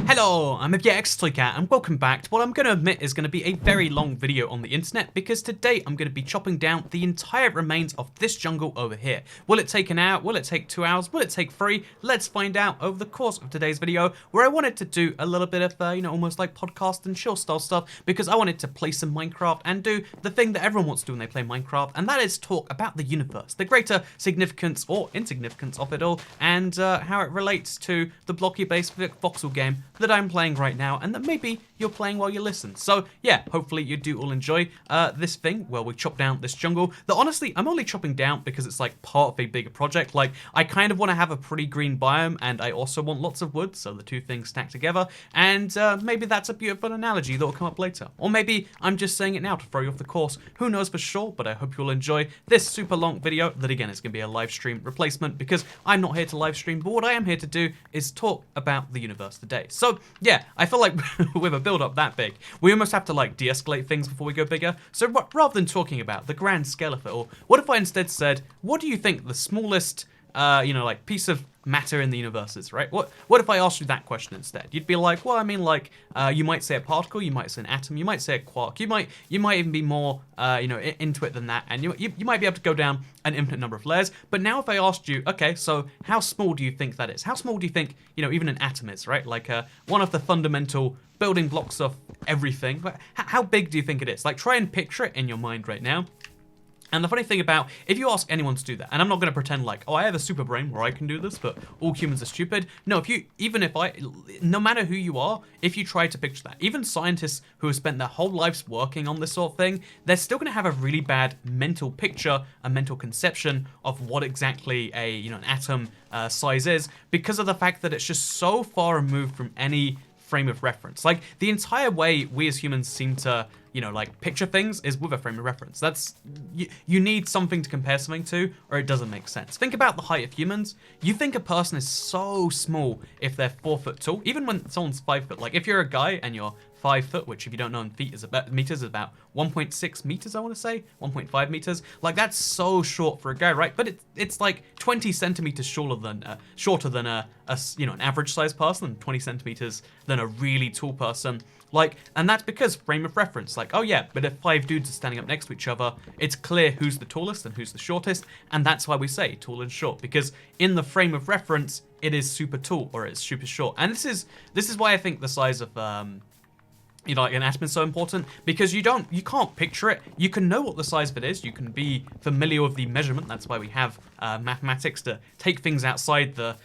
Hello, I'm Cat, and welcome back to what I'm going to admit is going to be a very long video on the internet, because today I'm going to be chopping down the entire remains of this jungle over here. Will it take an hour? Will it take 2 hours? Will it take 3? Let's find out over the course of today's video, where I wanted to do a little bit of, almost like podcast and chill style stuff, because I wanted to play some Minecraft and do the thing that everyone wants to do when they play Minecraft, and that is talk about the universe, the greater significance or insignificance of it all, and how it relates to the blocky-based voxel game that I'm playing right now, and that maybe you're playing while you listen. So yeah, hopefully you do all enjoy this thing where we chop down this jungle that honestly I'm only chopping down because it's like part of a bigger project. Like, I kind of want to have a pretty green biome, and I also want lots of wood, so the two things stack together, and maybe that's a beautiful analogy that will come up later. Or maybe I'm just saying it now to throw you off the course. Who knows for sure, but I hope you'll enjoy this super long video that, again, is going to be a live stream replacement, because I'm not here to live stream, but what I am here to do is talk about the universe today. So yeah, I feel like with a build up that big, we almost have to like de-escalate things before we go bigger. So rather than talking about the grand scale of it all, what if I instead said, what do you think the smallest, piece of matter in the universe is, right? What if I asked you that question instead? You'd be like, well, I mean, like, you might say a particle, you might say an atom, you might say a quark, you might even be more, into it than that, and you might be able to go down an infinite number of layers. But now if I asked you, okay, so how small do you think that is? How small do you think, even an atom is, right? Like, one of the fundamental building blocks of everything. But how big do you think it is? Like, try and picture it in your mind right now. And the funny thing about, if you ask anyone to do that, and I'm not going to pretend like, oh, I have a super brain where I can do this, but all humans are stupid. No, no matter who you are, if you try to picture that, even scientists who have spent their whole lives working on this sort of thing, they're still going to have a really bad mental picture, a mental conception of what exactly an atom size is, because of the fact that it's just so far removed from any frame of reference. Like, the entire way we as humans seem to picture things is with a frame of reference. That's, you need something to compare something to, or it doesn't make sense. Think about the height of humans. You think a person is so small if they're 4 foot tall, even when someone's 5 foot. Like, if you're a guy and you're 5 foot, which if you don't know in feet is about meters, is about 1.6 meters, I want to say, 1.5 meters. Like, that's so short for a guy, right? But it's like 20 centimeters shorter than an average sized person, 20 centimeters than a really tall person. Like, and that's because frame of reference. Like, oh yeah, but if 5 dudes are standing up next to each other, it's clear who's the tallest and who's the shortest, and that's why we say tall and short, because in the frame of reference, it is super tall or it's super short. And this is why I think the size of like an atom is so important, because you can't picture it. You can know what the size of it is. You can be familiar with the measurement. That's why we have mathematics to take things outside the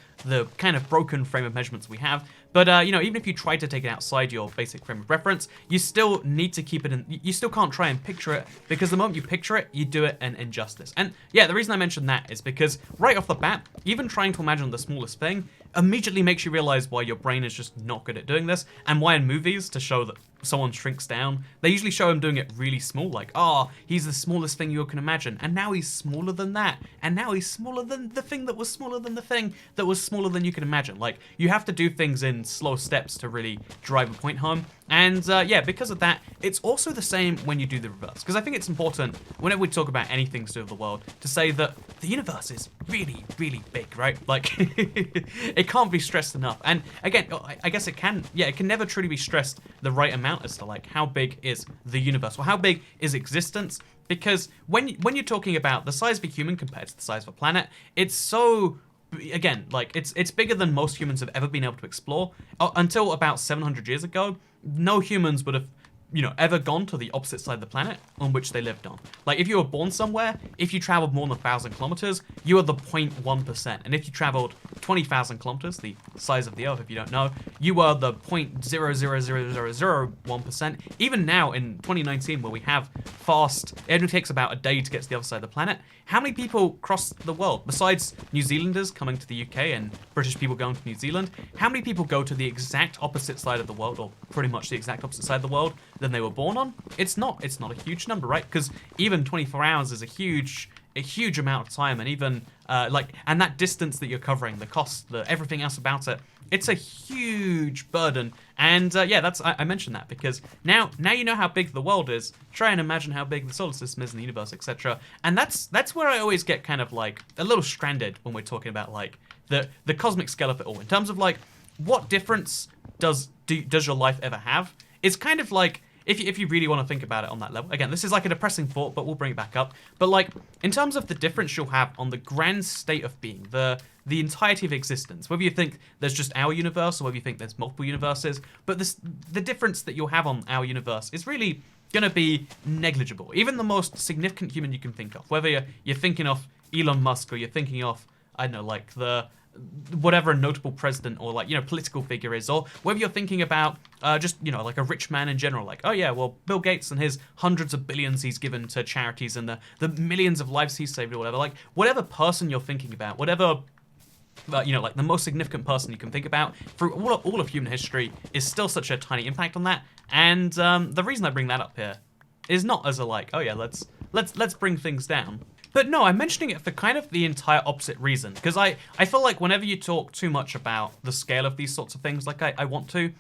kind of broken frame of measurements we have. But even if you try to take it outside your basic frame of reference, you still need to keep it in. You still can't try and picture it, because the moment you picture it, you do it an injustice. And yeah, the reason I mentioned that is because right off the bat, even trying to imagine the smallest thing immediately makes you realize why your brain is just not good at doing this, and why in movies, to show that someone shrinks down, they usually show him doing it really small, like, oh, he's the smallest thing you can imagine, and now he's smaller than that, and now he's smaller than the thing that was smaller than the thing that was smaller than you can imagine. Like, you have to do things in slow steps to really drive a point home. And yeah, because of that, it's also the same when you do the reverse. Because I think it's important, whenever we talk about anything to do with the world, to say that the universe is really, really big, right? Like, it can't be stressed enough. And again, I guess it can never truly be stressed the right amount as to like how big is the universe, or how big is existence. Because when you're talking about the size of a human compared to the size of a planet, it's so, again, like, it's bigger than most humans have ever been able to explore. Until about 700 years ago, no humans would have, ever gone to the opposite side of the planet on which they lived on. Like, if you were born somewhere, if you traveled more than 1,000 kilometers, you are the 0.1%. And if you traveled 20,000 kilometers, the size of the Earth, if you don't know, you are the 0.00001%. Even now in 2019, where we have fast, it only takes about a day to get to the other side of the planet. How many people cross the world? Besides New Zealanders coming to the UK and British people going to New Zealand, how many people go to the exact opposite side of the world, or pretty much the exact opposite side of the world, than they were born on? It's not a huge number, right? Because even 24 hours is a huge amount of time, and even and that distance that you're covering, the cost, everything else about it, it's a huge burden. And yeah, I mentioned that because now you know how big the world is. Try and imagine how big the solar system is in the universe, etc. And that's where I always get kind of like a little stranded when we're talking about like the cosmic scale of it all, in terms of like what difference does your life ever have? It's kind of like, if you really want to think about it on that level, again, this is like a depressing thought, but we'll bring it back up. But like, in terms of the difference you'll have on the grand state of being, the entirety of existence, whether you think there's just our universe or whether you think there's multiple universes, but the difference that you'll have on our universe is really going to be negligible. Even the most significant human you can think of, whether you're thinking of Elon Musk or you're thinking of, I don't know, like whatever a notable president or like, political figure is, or whether you're thinking about just, like a rich man in general, like, oh yeah, well, Bill Gates and his hundreds of billions he's given to charities and the millions of lives he's saved or whatever, like whatever person you're thinking about, whatever, like the most significant person you can think about through all of human history is still such a tiny impact on that. And the reason I bring that up here is not as a like, oh yeah, let's bring things down. But no, I'm mentioning it for kind of the entire opposite reason, because I feel like whenever you talk too much about the scale of these sorts of things, like I want to,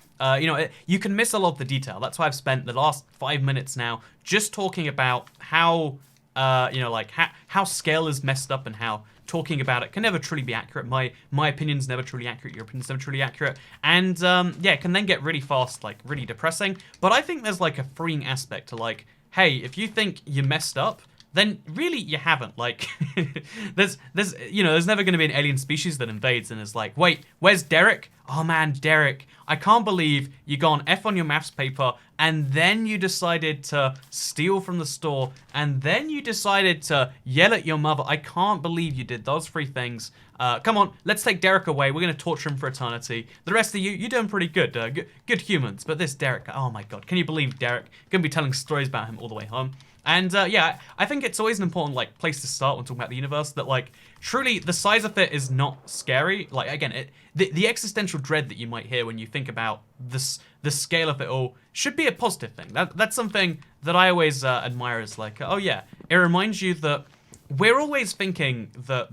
you can miss a lot of the detail. That's why I've spent the last 5 minutes now just talking about how, how scale is messed up and how talking about it can never truly be accurate. My opinion's never truly accurate, your opinion's never truly accurate. And yeah, it can then get really fast, like really depressing. But I think there's like a freeing aspect to like, hey, if you think you messed up, then really you haven't. Like, there's never going to be an alien species that invades and is like, wait, where's Derek? Oh man, Derek, I can't believe you got an F on your maths paper and then you decided to steal from the store and then you decided to yell at your mother. I can't believe you did those 3 things. Come on, let's take Derek away. We're going to torture him for eternity. The rest of you're doing pretty good. Good humans. But this Derek, oh my god, can you believe Derek? Going to be telling stories about him all the way home. And yeah, I think it's always an important like place to start when talking about the universe, that like truly the size of it is not scary. Like again, the existential dread that you might hear when you think about the scale of it all should be a positive thing. That's something that I always admire, is like, oh yeah, it reminds you that we're always thinking that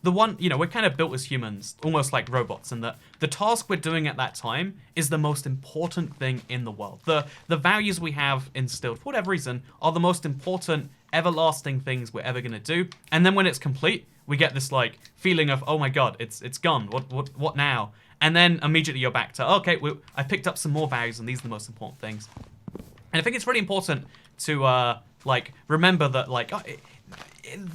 the one, we're kind of built as humans, almost like robots, and that the task we're doing at that time is the most important thing in the world. The values we have instilled, for whatever reason, are the most important, everlasting things we're ever going to do. And then when it's complete, we get this like feeling of, oh my god, it's gone. What now? And then immediately you're back to, okay, I picked up some more values, and these are the most important things. And I think it's really important to like remember that like.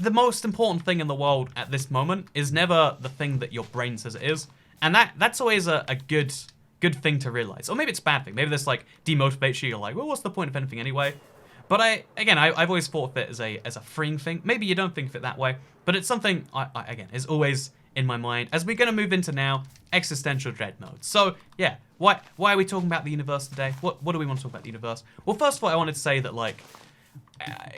The most important thing in the world at this moment is never the thing that your brain says it is. And that's always a good thing to realize. Or maybe it's a bad thing. Maybe this like demotivates you. You're like, well, what's the point of anything anyway? But I've always thought of it as a freeing thing. Maybe you don't think of it that way, but it's something again is always in my mind as we're going to move into now existential dread mode. So yeah, why are we talking about the universe today? What do we want to talk about the universe? Well, first of all, I wanted to say that like,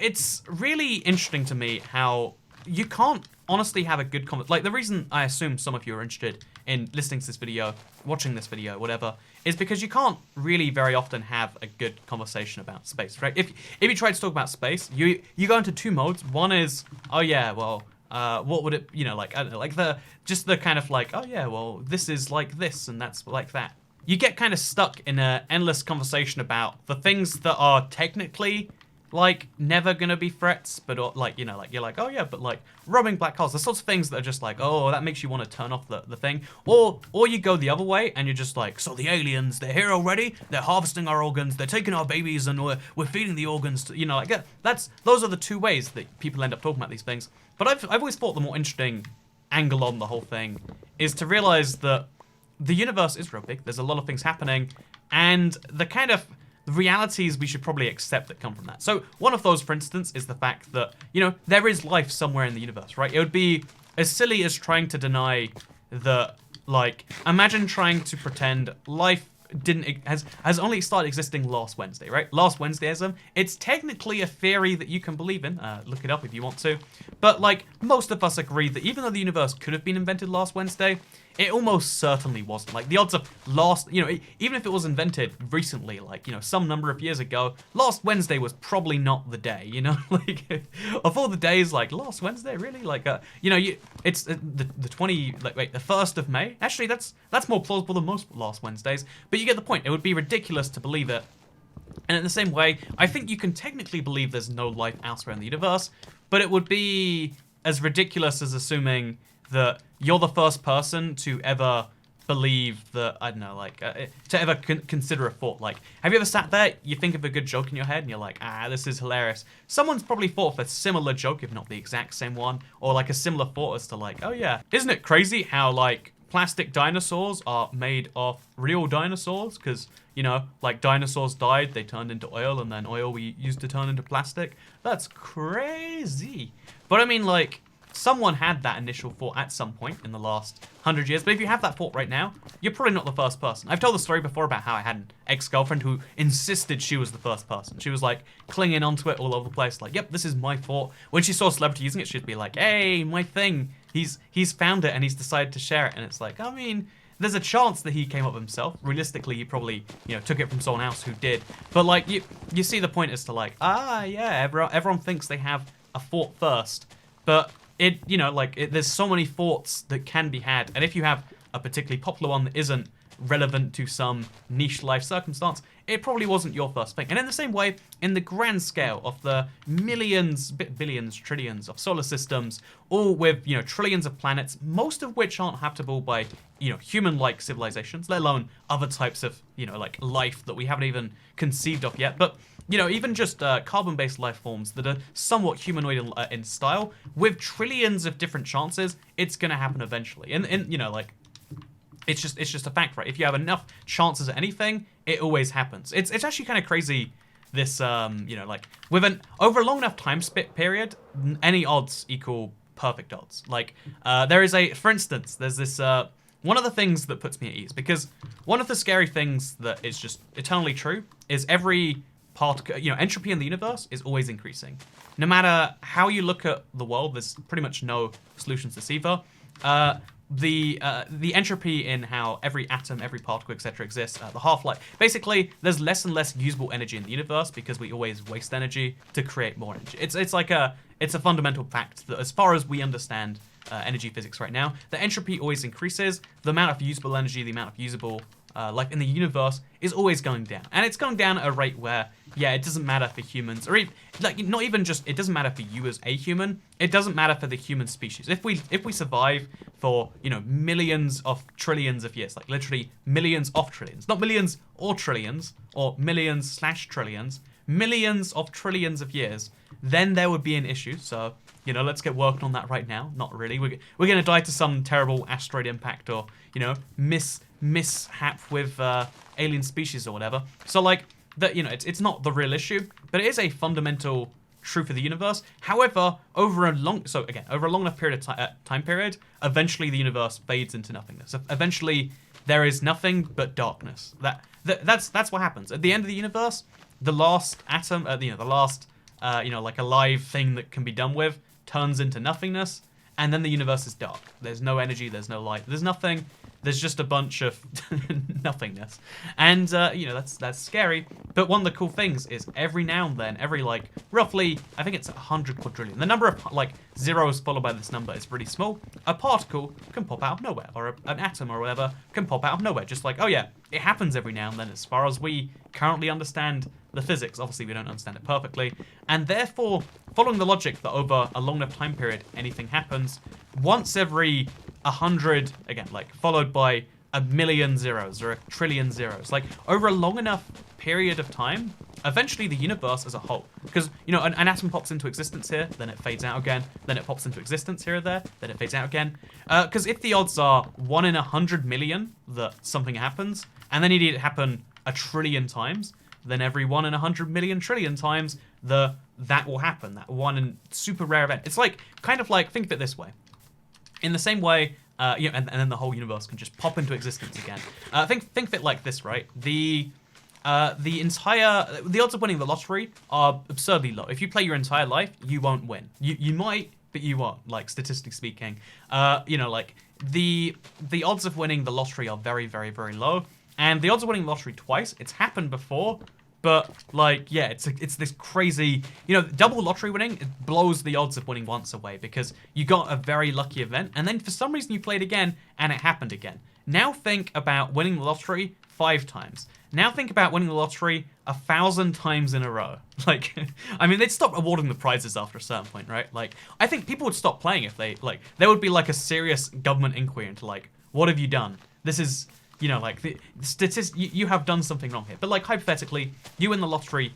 it's really interesting to me how you can't honestly have a good conversation. Like, the reason I assume some of you are interested in listening to this video, watching this video, whatever, is because you can't really very often have a good conversation about space, right? If you try to talk about space, you go into 2 modes. One is, oh yeah, well, what would it, like, I don't know, like the kind of like, oh yeah, well, this is like this and that's like that. You get kind of stuck in an endless conversation about the things that are technically like never gonna be threats, but like, like you're like, oh yeah, but like roaming black holes, the sorts of things that are just like, oh, that makes you want to turn off the thing. Or you go the other way and you're just like, so the aliens, they're here already, they're harvesting our organs, they're taking our babies, and we're feeding the organs to, like, those are the 2 ways that people end up talking about these things. But I've always thought the more interesting angle on the whole thing is to realize that the universe is real big, there's a lot of things happening, and the kind of realities we should probably accept that come from that. So one of those, for instance, is the fact that, there is life somewhere in the universe, right? It would be as silly as trying to deny that, like, imagine trying to pretend life has only started existing last Wednesday, right? Last Wednesdayism. It's technically a theory that you can believe in. Look it up if you want to. But, like, most of us agree that even though the universe could have been invented last Wednesday, it almost certainly wasn't. Like, the odds of even if it was invented recently, like, some number of years ago, last Wednesday was probably not the day, Like, of all the days, like, last Wednesday, really? Like, it's the 1st of May? Actually, that's more plausible than most last Wednesdays. But you get the point. It would be ridiculous to believe it. And in the same way, I think you can technically believe there's no life elsewhere in the universe, but it would be as ridiculous as assuming that you're the first person to ever believe that, I don't know, like, to ever consider a thought. Like, have you ever sat there, you think of a good joke in your head, and you're like, ah, this is hilarious. Someone's probably thought of a similar joke, if not the exact same one, or like a similar thought as to like, oh yeah, isn't it crazy how like plastic dinosaurs are made of real dinosaurs? Because, you know, like dinosaurs died, they turned into oil, and then oil we used to turn into plastic. That's crazy. But I mean, like, someone had that initial thought at some point in the last 100 years, but if you have that thought right now, you're probably not the first person. I've told the story before about how I had an ex-girlfriend who insisted she was the first person. She was like clinging onto it all over the place, like, yep, this is my thought. When she saw a celebrity using it, she'd be like, hey, my thing. He's found it and he's decided to share it. And it's like, I mean, there's a chance that he came up with himself. Realistically, he probably, you know, took it from someone else who did. But like, you see the point as to like, yeah, everyone thinks they have a thought first, but you know, like, there's so many thoughts that can be had, and if you have a particularly popular one that isn't relevant to some niche life circumstance, it probably wasn't your first thing. And in the same way, in the grand scale of the millions, billions, trillions of solar systems, all with, you know, trillions of planets, most of which aren't habitable by, you know, human-like civilizations, let alone other types of, you know, like life that we haven't even conceived of yet. But, you know, even just carbon-based life forms that are somewhat humanoid in style, with trillions of different chances, it's gonna happen eventually. And you know, like, it's just a fact, right? If you have enough chances at anything, it always happens. It's actually kind of crazy. This you know, like, over a long enough time period, any odds equal perfect odds. Like, there is for instance, there's this one of the things that puts me at ease, because one of the scary things that is just eternally true is every particle, you know, entropy in the universe is always increasing. No matter how you look at the world, there's pretty much no solutions to this either. The entropy in how every atom, every particle, etc. exists, the half-life. Basically, there's less and less usable energy in the universe because we always waste energy to create more energy. It's like a fundamental fact that, as far as we understand energy physics right now, the entropy always increases. The amount of usable energy, the amount of usable life in the universe is always going down, and it's going down at a rate where, yeah, it doesn't matter for humans, or even, like, not even just, it doesn't matter for you as a human, it doesn't matter for the human species. If we survive for, you know, millions of trillions of years, like literally millions of trillions, not millions or trillions, or millions/trillions, millions of trillions of years, then there would be an issue. So, you know, let's get working on that right now. Not really. We're gonna die to some terrible asteroid impact, or, you know, mishap with alien species or whatever. So, like, that, you know, it's not the real issue, but it is a fundamental truth of the universe. However, over a long enough period of time period, eventually the universe fades into nothingness. Eventually, there is nothing but darkness. That's what happens at the end of the universe. The last atom, you know, the last you know, like, alive thing that can be done with turns into nothingness, and then the universe is dark. There's no energy, there's no light, there's nothing. There's just a bunch of nothingness. And, you know, that's scary. But one of the cool things is every now and then, every, like, roughly, I think it's 100 quadrillion. The number of, like, zeros followed by this number is really small. A particle can pop out of nowhere, or an atom or whatever can pop out of nowhere. Just like, oh yeah, it happens every now and then as far as we currently understand the physics. Obviously, we don't understand it perfectly. And therefore, following the logic that over a long enough time period, anything happens, once every 100, again, like, followed by a million zeros or a trillion zeros, like, over a long enough period of time, eventually the universe as a whole, because, you know, an atom pops into existence here, then it fades out again, then it pops into existence here or there, then it fades out again, because if the odds are 1 in 100 million that something happens, and then you need it happen a trillion times, then every 1 in 100 million trillion times, that will happen, that one in super rare event. It's like, kind of like, think of it this way. In the same way, you know, and then the whole universe can just pop into existence again. Think of it like this, right? The odds of winning the lottery are absurdly low. If you play your entire life, you won't win. You might, but you won't, like, statistically speaking. You know, like, the odds of winning the lottery are very, very, very low. And the odds of winning the lottery twice, it's happened before, but, like, yeah, it's this crazy, you know, double lottery winning, it blows the odds of winning once away, because you got a very lucky event, and then for some reason you played again, and it happened again. Now think about winning the lottery 5 times. Now think about winning the lottery 1,000 times in a row. Like, I mean, they'd stop awarding the prizes after a certain point, right? Like, I think people would stop playing if they, like, there would be, like, a serious government inquiry into, like, what have you done? this is, you know, like the you have done something wrong here. But like hypothetically, you win the lottery,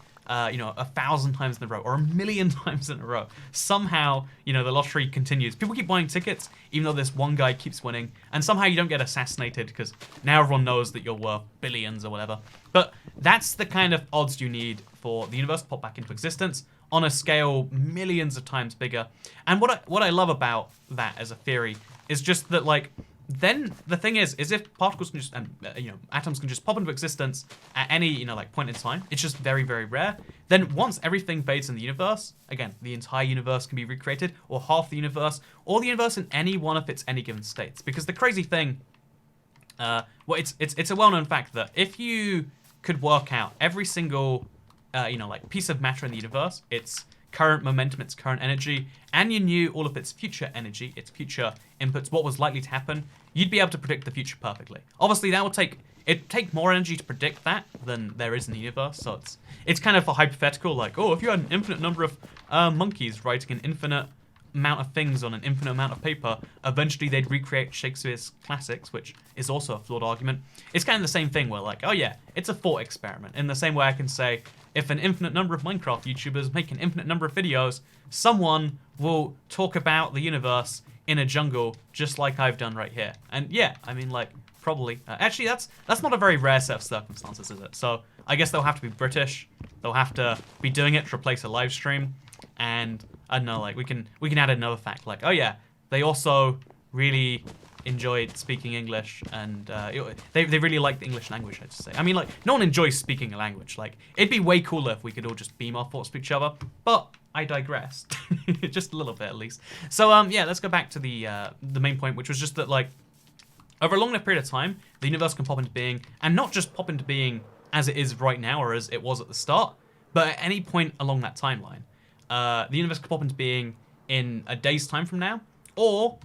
you know, 1,000 times in a row or 1,000,000 times in a row. Somehow, you know, the lottery continues. People keep buying tickets, even though this one guy keeps winning, and somehow you don't get assassinated because now everyone knows that you're worth billions or whatever. But that's the kind of odds you need for the universe to pop back into existence on a scale millions of times bigger. And what I love about that as a theory is just that, like, then the thing is if particles can just, you know, atoms can just pop into existence at any, you know, like point in time, it's just very, very rare. Then once everything fades in the universe, again, the entire universe can be recreated, or half the universe, or the universe in any one of its any given states. Because the crazy thing, well, it's a well-known fact that if you could work out every single, you know, like piece of matter in the universe, its current momentum, its current energy, and you knew all of its future energy, its future inputs, what was likely to happen, you'd be able to predict the future perfectly. Obviously, that would take more energy to predict that than there is in the universe, so it's kind of a hypothetical, like, oh, if you had an infinite number of monkeys writing an infinite amount of things on an infinite amount of paper, eventually they'd recreate Shakespeare's classics, which is also a flawed argument. It's kind of the same thing where, like, oh yeah, it's a thought experiment. In the same way I can say, if an infinite number of Minecraft YouTubers make an infinite number of videos, someone will talk about the universe in a jungle just like I've done right here. And yeah, I mean, like, probably. Actually, that's not a very rare set of circumstances, is it? So I guess they'll have to be British. They'll have to be doing it to replace a live stream. And I don't know, like, we can add another fact, like, oh yeah, they also really enjoyed speaking English, and they really like the English language, I'd say. I mean, like, no one enjoys speaking a language. Like, it'd be way cooler if we could all just beam our thoughts to each other, but I digress. Just a little bit, at least. So, yeah, let's go back to the main point, which was just that, like, over a long enough period of time, the universe can pop into being, and not just pop into being as it is right now, or as it was at the start, but at any point along that timeline. The universe could pop into being in a day's time from now, or,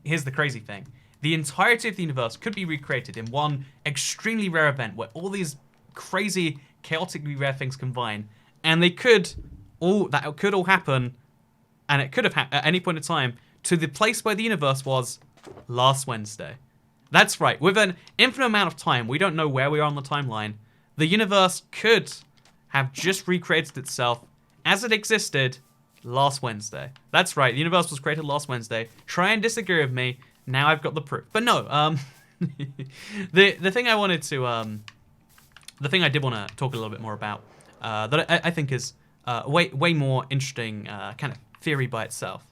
here's the crazy thing, the entirety of the universe could be recreated in one extremely rare event where all these crazy, chaotically rare things combine, and that could all happen, and it could have at any point in time, to the place where the universe was last Wednesday. That's right, with an infinite amount of time, we don't know where we are on the timeline, the universe could have just recreated itself as it existed last Wednesday. That's right, the universe was created last Wednesday. Try and disagree with me, now I've got the proof. But no, the thing I wanted to, the thing I did want to talk a little bit more about, that I think is way more interesting kind of theory by itself,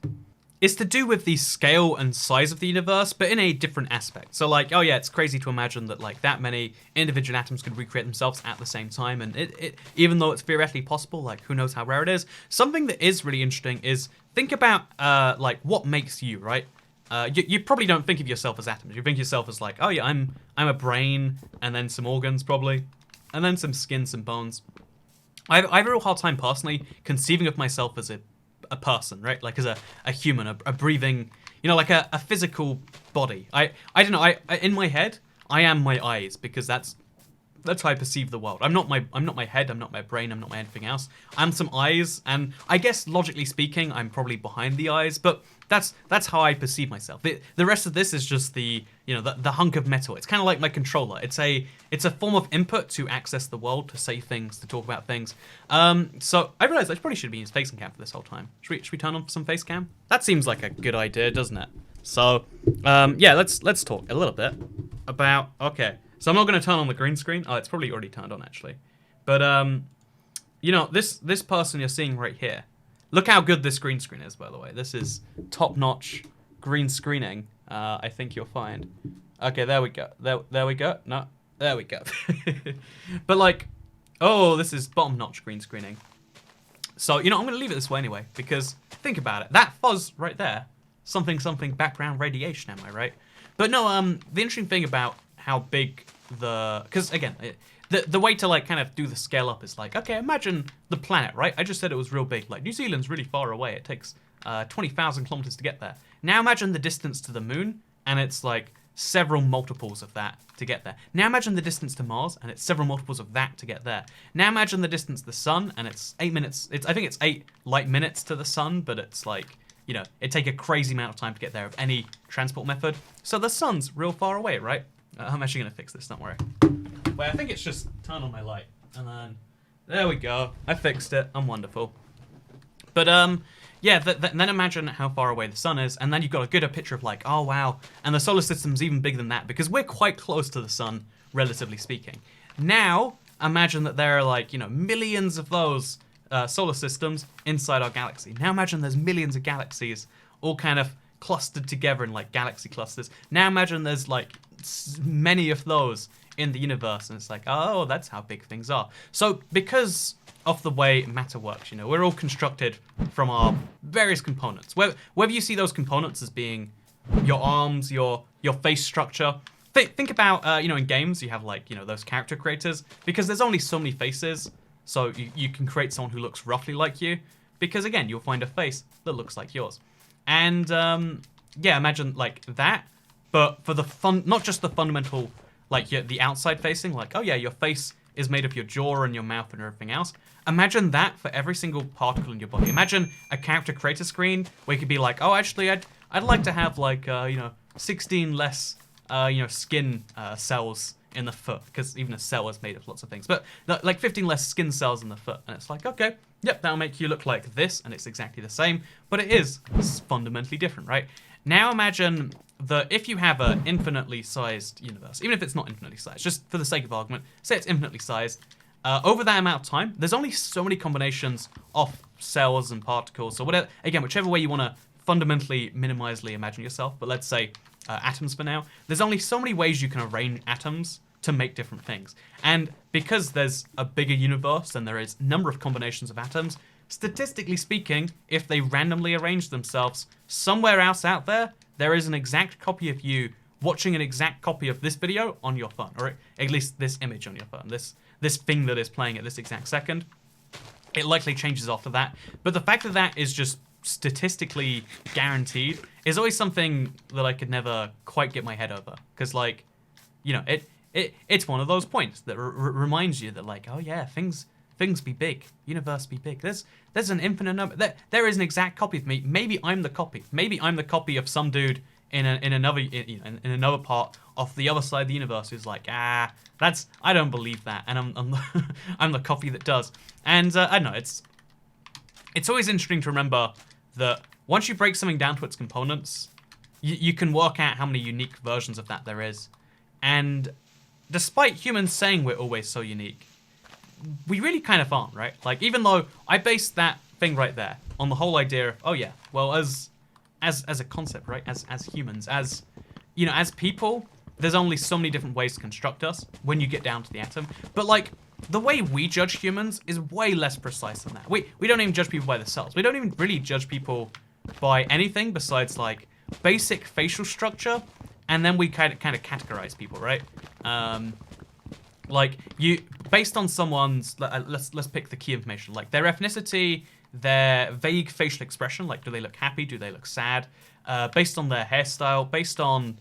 is to do with the scale and size of the universe, but in a different aspect. So, like, oh yeah, it's crazy to imagine that, like, that many individual atoms could recreate themselves at the same time, and it even though it's theoretically possible, like, who knows how rare it is. Something that is really interesting is, think about, like, what makes you, right? You probably don't think of yourself as atoms. You think of yourself as, like, oh yeah, I'm a brain, and then some organs, probably, and then some skin, some bones. I have a real hard time, personally, conceiving of myself as a person, right? Like, as a human, a breathing, you know, like a physical body. I don't know, I in my head, I am my eyes, because that's how I perceive the world. I'm not my head, I'm not my brain, I'm not my anything else. I'm some eyes, and I guess, logically speaking, I'm probably behind the eyes, but that's how I perceive myself. The rest of this is just the, you know, the hunk of metal. It's kind of like my controller. It's a form of input to access the world, to say things, to talk about things. So I realized I probably should have been using face cam for this whole time. Should we turn on some face cam? That seems like a good idea, doesn't it? So, yeah, let's talk a little bit about, okay. So I'm not going to turn on the green screen. Oh, it's probably already turned on, actually. But, you know, this person you're seeing right here, look how good this green screen is, by the way. This is top-notch green screening, I think you'll find. Okay, there we go. There we go. No, there we go. But, like, oh, this is bottom-notch green screening. So, you know, I'm going to leave it this way anyway, because think about it. That fuzz right there, something background radiation, am I right? But no, the interesting thing about how big because again, the way to, like, kind of do the scale up is like, okay, imagine the planet, right? I just said it was real big. Like, New Zealand's really far away. It takes 20,000 kilometers to get there. Now imagine the distance to the moon, and it's like several multiples of that to get there. Now imagine the distance to Mars, and it's several multiples of that to get there. Now imagine the distance to the sun, and it's 8 minutes. I think it's 8 light minutes to the sun, but it's like, you know, it'd take a crazy amount of time to get there of any transport method. So the sun's real far away, right? I'm actually going to fix this, don't worry. Wait, I think it's just turn on my light. And then, there we go. I fixed it. I'm wonderful. But, yeah, then imagine how far away the sun is, and then you've got a good picture of like, oh wow, and the solar system's even bigger than that, because we're quite close to the sun, relatively speaking. Now, imagine that there are like, you know, millions of those solar systems inside our galaxy. Now imagine there's millions of galaxies all kind of clustered together in like galaxy clusters. Now imagine there's like many of those in the universe, and it's like, oh, that's how big things are. So because of the way matter works, you know, we're all constructed from our various components. Whether you see those components as being your arms, your face structure. Think about, you know, in games you have like, you know, those character creators, because there's only so many faces, so you can create someone who looks roughly like you, because again, you'll find a face that looks like yours. And yeah, imagine like that, but for the not just the fundamental, like the outside facing, like, oh yeah, your face is made of your jaw and your mouth and everything else. Imagine that for every single particle in your body. Imagine a character creator screen where you could be like, oh, actually, I'd like to have like, you know, 16 less, you know, skin cells in the foot, because even a cell is made of lots of things. But like 15 less skin cells in the foot, and it's like, okay, yep, that'll make you look like this, and it's exactly the same, but it is fundamentally different, right? Now imagine that if you have an infinitely sized universe, even if it's not infinitely sized, just for the sake of argument, say it's infinitely sized, over that amount of time, there's only so many combinations of cells and particles, so whatever, again, whichever way you want to fundamentally minimally imagine yourself, but let's say atoms for now, there's only so many ways you can arrange atoms to make different things. And because there's a bigger universe than there is number of combinations of atoms, statistically speaking, if they randomly arrange themselves, somewhere else out there, there is an exact copy of you watching an exact copy of this video on your phone, or at least this image on your phone, this thing that is playing at this exact second. It likely changes after that, but the fact that that is just statistically guaranteed is always something that I could never quite get my head over, because like, you know, it's one of those points that reminds you that like, oh yeah, things be big, universe be big. There's an infinite number. There is an exact copy of me. Maybe I'm the copy. Maybe I'm the copy of some dude in another part of the other side of the universe who's like, I don't believe that, and I'm I'm the copy that does. And I don't know, it's always interesting to remember that once you break something down to its components, you can work out how many unique versions of that there is. And despite humans saying we're always so unique, we really kind of aren't, right? Like, even though I based that thing right there on the whole idea of, oh yeah, well, as a concept, right? As humans, as, you know, as people, there's only so many different ways to construct us when you get down to the atom. But like, the way we judge humans is way less precise than that. We don't even judge people by the cells. We don't even really judge people by anything besides like basic facial structure, and then we kind of categorize people, right? Like you, based on someone's, let's pick the key information, like their ethnicity, their vague facial expression, like do they look happy, do they look sad, based on their hairstyle, based on,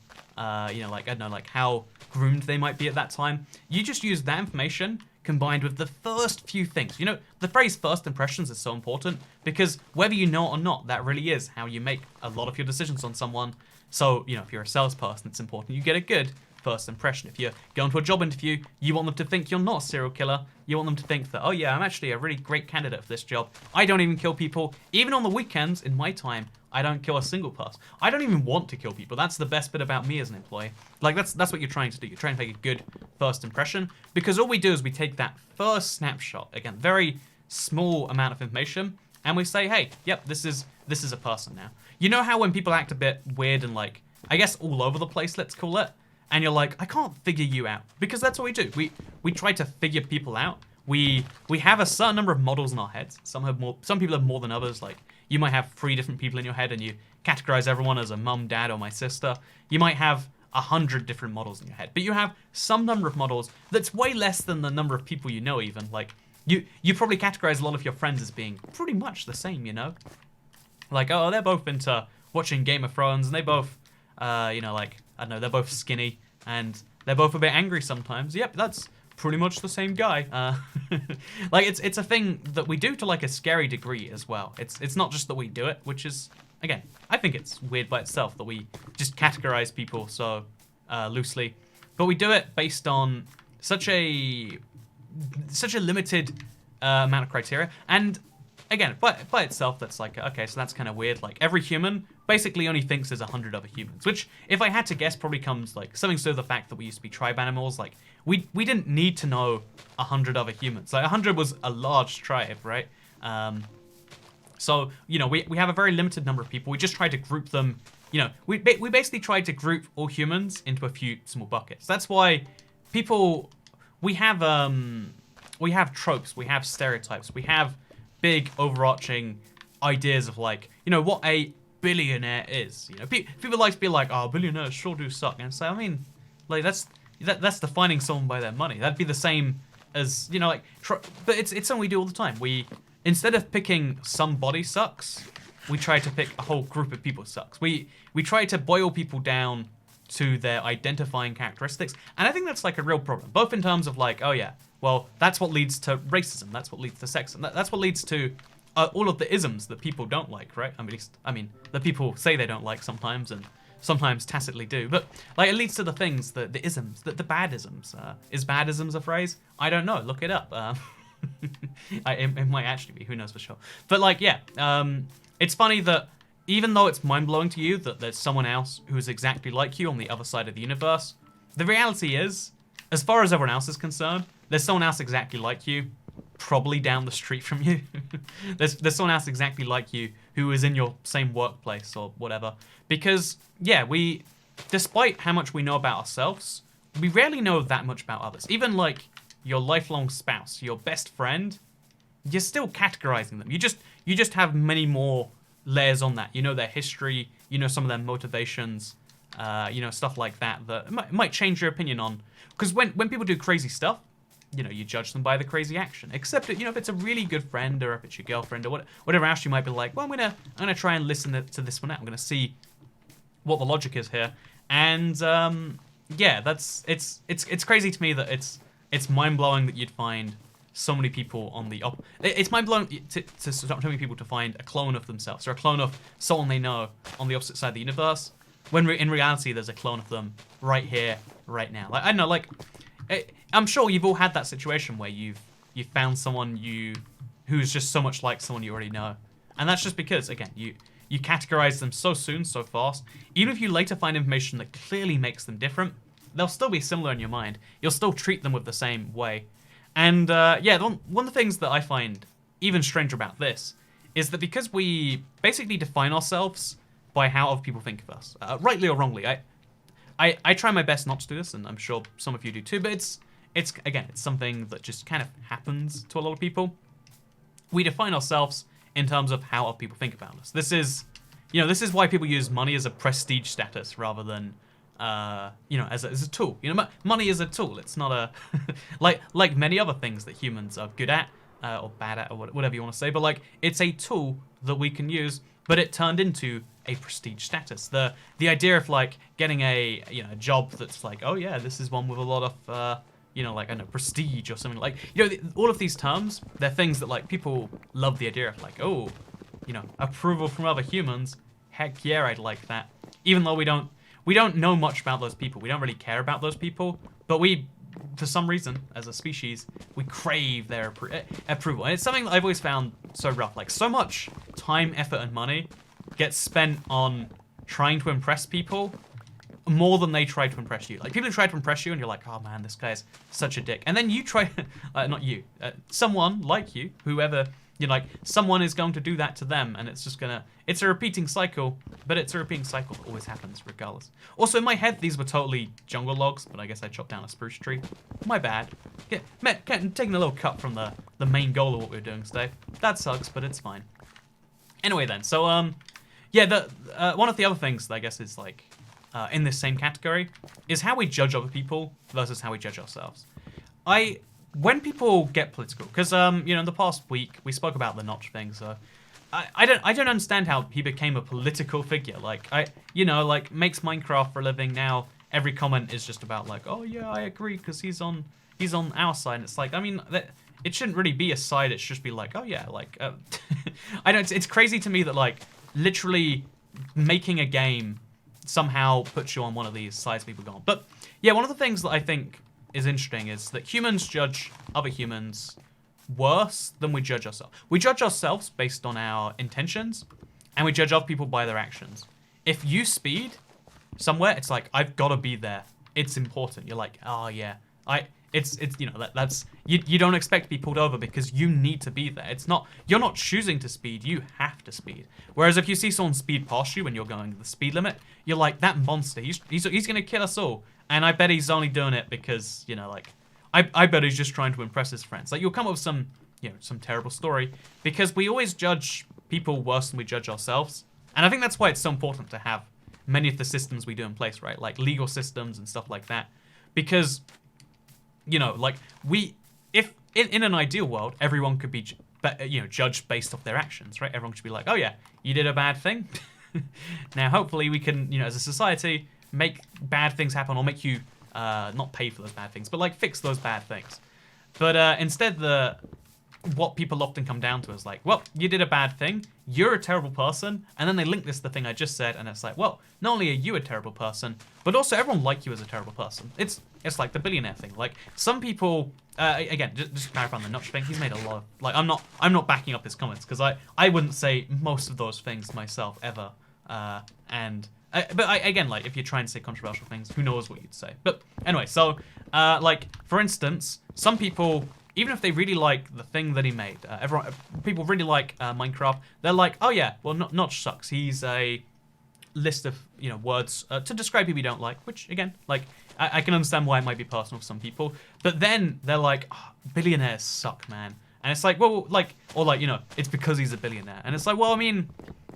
you know, like, I don't know, like how groomed they might be at that time. You just use that information combined with the first few things. You know, the phrase first impressions is so important because whether you know it or not, that really is how you make a lot of your decisions on someone. So, you know, if you're a salesperson, it's important you get a good first impression. If you're going to a job interview, you want them to think you're not a serial killer. You want them to think that, oh yeah, I'm actually a really great candidate for this job. I don't even kill people. Even on the weekends, in my time, I don't kill a single person. I don't even want to kill people. That's the best bit about me as an employee. Like, that's what you're trying to do. You're trying to make a good first impression, because all we do is we take that first snapshot, again, very small amount of information, and we say, hey, yep, this is a person now. You know how when people act a bit weird and like, I guess all over the place, let's call it, and you're like, I can't figure you out, because that's what we do. We try to figure people out. We have a certain number of models in our heads. Some people have more than others. Like, you might have 3 different people in your head and you categorize everyone as a mum, dad, or my sister. You might have 100 different models in your head, but you have some number of models that's way less than the number of people you know even. Like, you probably categorize a lot of your friends as being pretty much the same, you know? Like, oh, they're both into watching Game of Thrones, and they both, you know, like, I don't know, they're both skinny, and they're both a bit angry sometimes. Yep, that's pretty much the same guy. Like, it's a thing that we do to like a scary degree as well. It's not just that we do it, which is, again, I think it's weird by itself that we just categorize people so loosely. but we do it based on such a limited amount of criteria. And again, by itself, that's like, okay, so that's kind of weird. Like, every human basically only thinks there's 100 other humans, which, if I had to guess, probably comes like something to the fact that we used to be tribe animals. Like, we didn't need to know 100 other humans. Like, 100 was a large tribe, right? So, you know, we have a very limited number of people. We just tried to group them, you know, we basically tried to group all humans into a few small buckets. That's why people, we have tropes, we have stereotypes, we have big overarching ideas of, like, you know, what a billionaire is. You know, people like to be like, oh, billionaires sure do suck. And so, I mean, like, that's defining someone by their money. That'd be the same as, you know, like, but it's something we do all the time. Instead of picking somebody sucks, we try to pick a whole group of people sucks. We try to boil people down to their identifying characteristics, and I think that's like a real problem, both in terms of like, oh yeah, well, that's what leads to racism, that's what leads to sexism, that's what leads to all of the isms that people don't like, right? I mean, the people say they don't like sometimes, and sometimes tacitly do, but like, it leads to the things, the isms, the bad isms. Is bad isms a phrase? I don't know, look it up. It might actually be, who knows for sure. But like, yeah, it's funny that even though it's mind-blowing to you that there's someone else who's exactly like you on the other side of the universe, the reality is, as far as everyone else is concerned, there's someone else exactly like you, probably down the street from you. there's someone else exactly like you who is in your same workplace or whatever. Because, yeah, despite how much we know about ourselves, we rarely know that much about others. Even like your lifelong spouse, your best friend, you're still categorizing them. You just have many more layers on that. You know their history, you know some of their motivations, you know, stuff like that might change your opinion on. Because when people do crazy stuff, you know, you judge them by the crazy action. Except, you know, if it's a really good friend or if it's your girlfriend or whatever else, you might be like, well, I'm gonna try and listen to this one out. I'm gonna see what the logic is here. And yeah, it's crazy to me that it's mind-blowing that you'd find so many people on the it's mind-blowing to so many people to find a clone of themselves or a clone of someone they know on the opposite side of the universe, when in reality there's a clone of them right here, right now. Like, I don't know, like, I'm sure you've all had that situation where you've found someone who's just so much like someone you already know, and that's just because, again, you categorize them so soon, so fast. Even if you later find information that clearly makes them different, they'll still be similar in your mind. You'll still treat them with the same way. And yeah, one of the things that I find even stranger about this is that because we basically define ourselves by how other people think of us, rightly or wrongly. I try my best not to do this, and I'm sure some of you do too, but it's something that just kind of happens to a lot of people. We define ourselves in terms of how other people think about us. This is why people use money as a prestige status rather than you know, as a tool. You know, money is a tool. It's not a like many other things that humans are good at or bad at or whatever you want to say. But like, it's a tool that we can use. But it turned into a prestige status. The idea of like getting a job that's like, oh yeah, this is one with a lot of you know, like, I don't know, prestige or something. Like, you know, all of these terms, they're things that like people love the idea of, like, oh, you know, approval from other humans. Heck yeah, I'd like that. Even though we don't know much about those people. We don't really care about those people, but we, for some reason, as a species, we crave their approval. And it's something that I've always found so rough. Like, so much time, effort, and money gets spent on trying to impress people more than they try to impress you. Like, people try to impress you, and you're like, oh man, this guy's such a dick. And then you try, not you, someone like you, whoever, you're like, someone is going to do that to them, and it's just gonna, it's a repeating cycle, but it's a repeating cycle that always happens regardless. Also, in my head, these were totally jungle logs, but I guess I chopped down a spruce tree. My bad. Taking a little cut from the main goal of what we were doing today. That sucks, but it's fine. Anyway then, so, yeah, one of the other things that I guess is like, in this same category, is how we judge other people versus how we judge ourselves. When people get political, because you know, in the past week we spoke about the Notch thing, so I don't understand how he became a political figure. Like, you know, like, makes Minecraft for a living. Now every comment is just about like, oh yeah, I agree because he's on our side. And it's like, I mean, it shouldn't really be a side. It should just be like, oh yeah, like I don't. It's crazy to me that like literally making a game somehow puts you on one of these sides people go on. But Yeah, one of the things that I think is interesting is that humans judge other humans worse than we judge ourselves. We judge ourselves based on our intentions, and we judge other people by their actions. If you speed somewhere, it's like, I've got to be there. It's important. You're like, oh yeah, it's you know, that's you don't expect to be pulled over because you need to be there. It's not, you're not choosing to speed, you have to speed. Whereas if you see someone speed past you when you're going the speed limit, you're like, that monster, he's gonna kill us all. And I bet he's only doing it because, you know, like, I bet he's just trying to impress his friends. Like, you'll come up with some, you know, some terrible story because we always judge people worse than we judge ourselves. And I think that's why it's so important to have many of the systems we do in place, right? Like legal systems and stuff like that. Because, you know, like if in an ideal world, everyone could be, you know, judged based off their actions, right? Everyone should be like, oh yeah, you did a bad thing. Now, hopefully we can, you know, as a society, make bad things happen or make you not pay for those bad things, but like fix those bad things. But instead, what people often come down to is like, well, you did a bad thing, you're a terrible person, and then they link this to the thing I just said, and it's like, well, not only are you a terrible person, but also everyone like you as a terrible person. It's like the billionaire thing. Like some people, again, just to clarify on the notch thing, he's made a lot of, like, I'm not backing up his comments because I wouldn't say most of those things myself ever, but again, like, if you're trying to say controversial things, who knows what you'd say. But anyway, so, like, for instance, some people, even if they really like the thing that he made, people really like Minecraft, they're like, oh yeah, well, Notch sucks. He's a list of, you know, words to describe people you don't like, which, again, like, I can understand why it might be personal for some people. But then they're like, oh, billionaires suck, man. And it's like, well, like, or like, you know, it's because he's a billionaire. And it's like, well, I mean,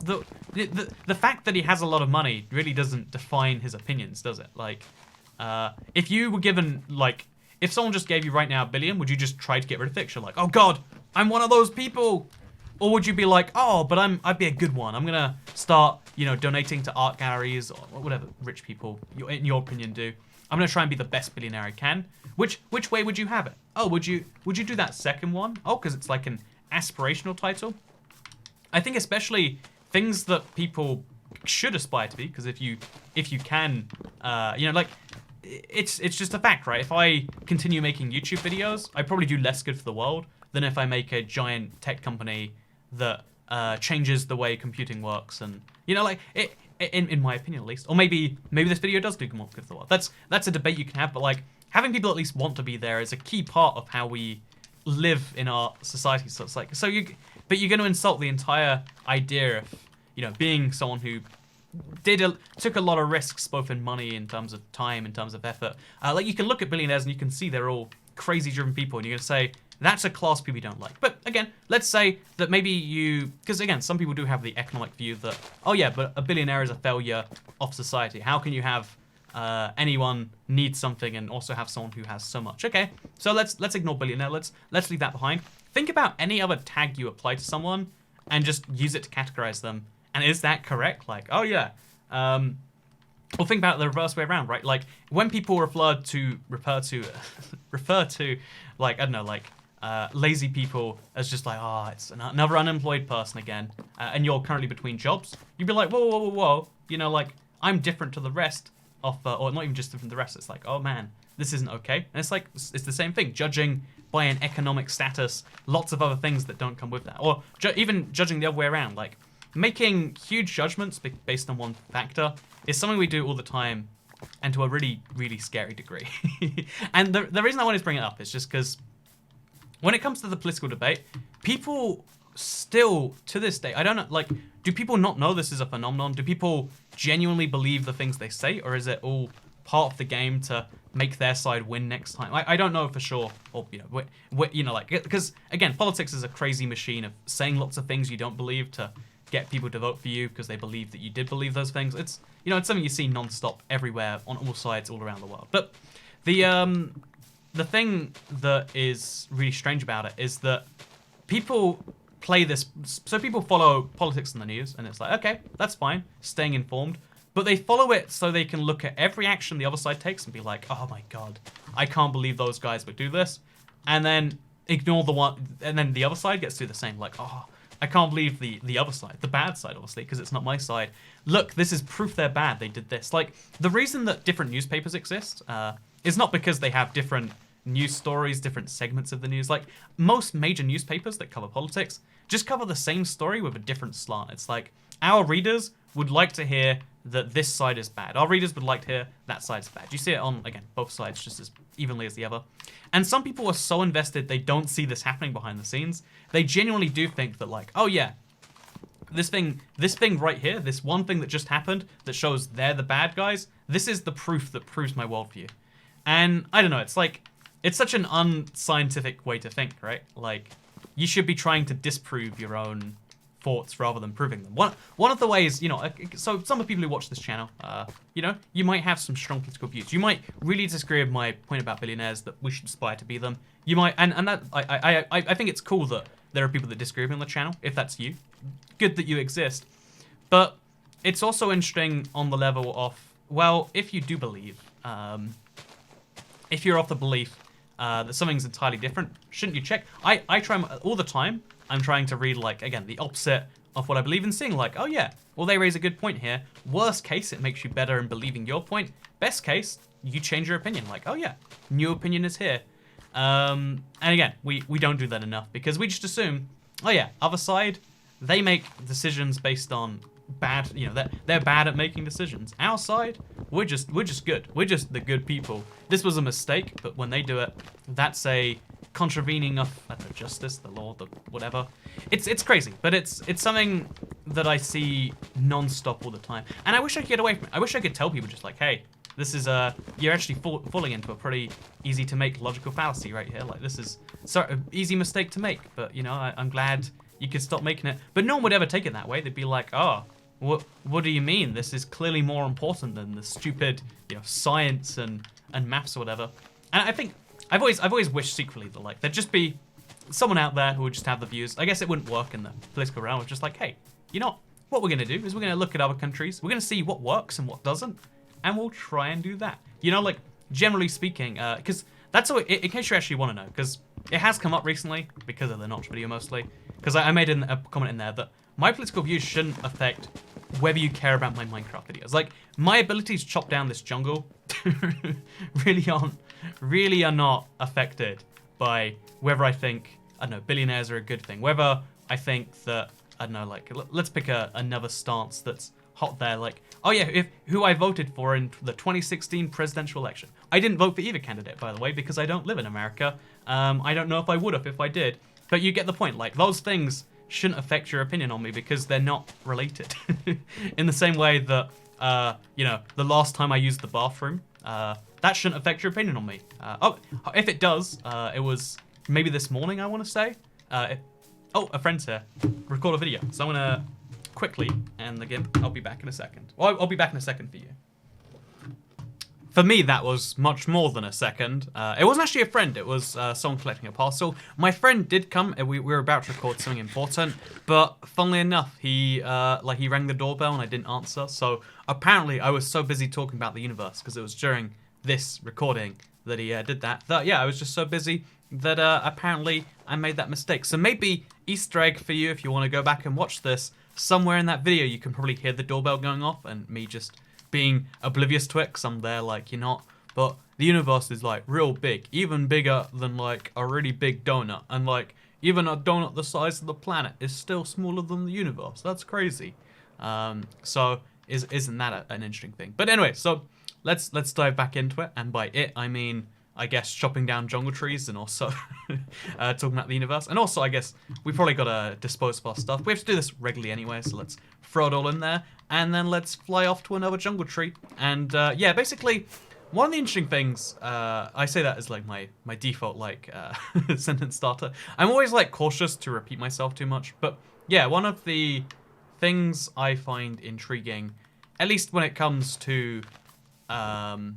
the fact that he has a lot of money really doesn't define his opinions, does it? Like, if you were given, like, if someone just gave you right now $1 billion, would you just try to get rid of it? You're like, oh God, I'm one of those people. Or would you be like, oh, but I'd be a good one. I'm gonna start, you know, donating to art galleries or whatever rich people, in your opinion, do. I'm gonna try and be the best billionaire I can. Which way would you have it? Oh, would you do that second one? Oh, because it's like an aspirational title. I think especially things that people should aspire to be, because if you can, you know, like, it's just a fact, right? If I continue making YouTube videos, I probably do less good for the world than if I make a giant tech company that changes the way computing works, and, you know, like, in my opinion at least, or maybe this video does do more good for the world. That's a debate you can have, but like, having people at least want to be there is a key part of how we live in our society. So it's like, but you're going to insult the entire idea of, you know, being someone who took a lot of risks, both in money, in terms of time, in terms of effort. Like, you can look at billionaires and you can see they're all crazy driven people, and you're going to say, that's a class people you don't like. But again, let's say that maybe because again, some people do have the economic view that, oh yeah, but a billionaire is a failure of society. How can you have anyone need something and also have someone who has so much? Okay, so let's ignore billionaire. Let's leave that behind. Think about any other tag you apply to someone and just use it to categorize them. And is that correct? Like, oh yeah. Or think about it the reverse way around, right? Like, when people refer to like, I don't know, like, lazy people as just like, oh, it's another unemployed person again, and you're currently between jobs, you'd be like, whoa, you know, like, I'm different to the rest of, or not even just different to the rest, it's like, oh man, this isn't okay. And it's like, it's the same thing, judging by an economic status, lots of other things that don't come with that, or even judging the other way around, like, making huge judgments based on one factor is something we do all the time, and to a really, really scary degree. And the reason I wanted to bring it up is just because when it comes to the political debate, people still, to this day, I don't know, like, do people not know this is a phenomenon? Do people genuinely believe the things they say, or is it all part of the game to make their side win next time? I don't know for sure, or, you know, like, because, again, politics is a crazy machine of saying lots of things you don't believe to get people to vote for you because they believe that you did believe those things. It's, you know, it's something you see non-stop everywhere, on all sides, all around the world. But the thing that is really strange about it is that people play this, so people follow politics in the news, and it's like, okay, that's fine, staying informed, but they follow it so they can look at every action the other side takes and be like, oh my God, I can't believe those guys would do this, and then ignore the one, and then the other side gets to do the same, like, oh, I can't believe the other side, the bad side, obviously, because it's not my side. Look, this is proof they're bad. They did this. Like, the reason that different newspapers exist is not because they have different news stories, different segments of the news. Like, most major newspapers that cover politics just cover the same story with a different slant. It's like, our readers would like to hear that this side is bad. Our readers would like to hear that side's bad. You see it on, again, both sides just as evenly as the other. And some people are so invested they don't see this happening behind the scenes. They genuinely do think that, like, oh yeah, this thing right here, this one thing that just happened that shows they're the bad guys, this is the proof that proves my worldview. And I don't know, it's like, it's such an unscientific way to think, right? Like, you should be trying to disprove your own thoughts rather than proving them. One of the ways, you know, so some of the people who watch this channel, you know, you might have some strong political views. You might really disagree with my point about billionaires, that we should aspire to be them. You might, and that, I think it's cool that there are people that disagree with me on the channel, if that's you. Good that you exist. But it's also interesting on the level of, well, if you do believe, if you're of the belief that something's entirely different, shouldn't you check? I try all the time. I'm trying to read, like, again, the opposite of what I believe in, seeing like, oh yeah, well, they raise a good point here. Worst case, it makes you better in believing your point. Best case, you change your opinion. Like, oh yeah, new opinion is here. And again, we don't do that enough because we just assume, oh yeah, other side, they make decisions based on bad, you know, they're bad at making decisions. Our side, we're just good. We're just the good people. This was a mistake, but when they do it, that's a contravening of, I don't know, justice, the law, the whatever. It's crazy, but it's something that I see non-stop all the time, and I wish I could get away from it. I wish I could tell people just like, hey, this is you're actually falling into a pretty easy to make logical fallacy right here. Like, this is an easy mistake to make, but you know, I'm glad you could stop making it. But no one would ever take it that way. They'd be like, oh, what do you mean? This is clearly more important than the stupid, you know, science and maths or whatever. And I think I've always wished secretly that, like, there'd just be someone out there who would just have the views. I guess it wouldn't work in the political realm. It's just like, hey, you know what we're gonna do is we're gonna look at other countries. We're gonna see what works and what doesn't, and we'll try and do that. You know, like, generally speaking, because that's all. In case you actually want to know, because it has come up recently because of the Notch video mostly. Because I made a comment in there that my political views shouldn't affect whether you care about my Minecraft videos. Like, my ability to chop down this jungle really are not affected by whether I think, I don't know, billionaires are a good thing. Whether I think that, I don't know, like, let's pick another stance that's hot there. Like, oh yeah, who I voted for in the 2016 presidential election. I didn't vote for either candidate, by the way, because I don't live in America. I don't know if I would have if I did. But you get the point. Like, those things shouldn't affect your opinion on me because they're not related. In the same way that, you know, the last time I used the bathroom, that shouldn't affect your opinion on me. Oh, if it does, it was maybe this morning, I want to say. Oh, a friend's here. Record a video. So I'm going to quickly, and again, I'll be back in a second. Well, I'll be back in a second for you. For me, that was much more than a second. It wasn't actually a friend, it was someone collecting a parcel. My friend did come, and we were about to record something important, but funnily enough, he rang the doorbell and I didn't answer. So apparently I was so busy talking about the universe, because it was during this recording that he did that. Yeah, I was just so busy that apparently I made that mistake. So maybe Easter egg for you if you want to go back and watch this. Somewhere in that video you can probably hear the doorbell going off and me just being oblivious to it, because I'm there like, you're not. But the universe is like real big, even bigger than like a really big donut. And like, even a donut the size of the planet is still smaller than the universe. That's crazy. So isn't that an interesting thing? But anyway, so let's dive back into it. And by it, I mean, I guess, chopping down jungle trees and also talking about the universe. And also, I guess, we probably got to dispose of our stuff. We have to do this regularly anyway, so let's throw it all in there. And then let's fly off to another jungle tree. And yeah, basically, one of the interesting things, I say that as like my default like sentence starter. I'm always like cautious to repeat myself too much. But yeah, one of the things I find intriguing, at least when it comes to the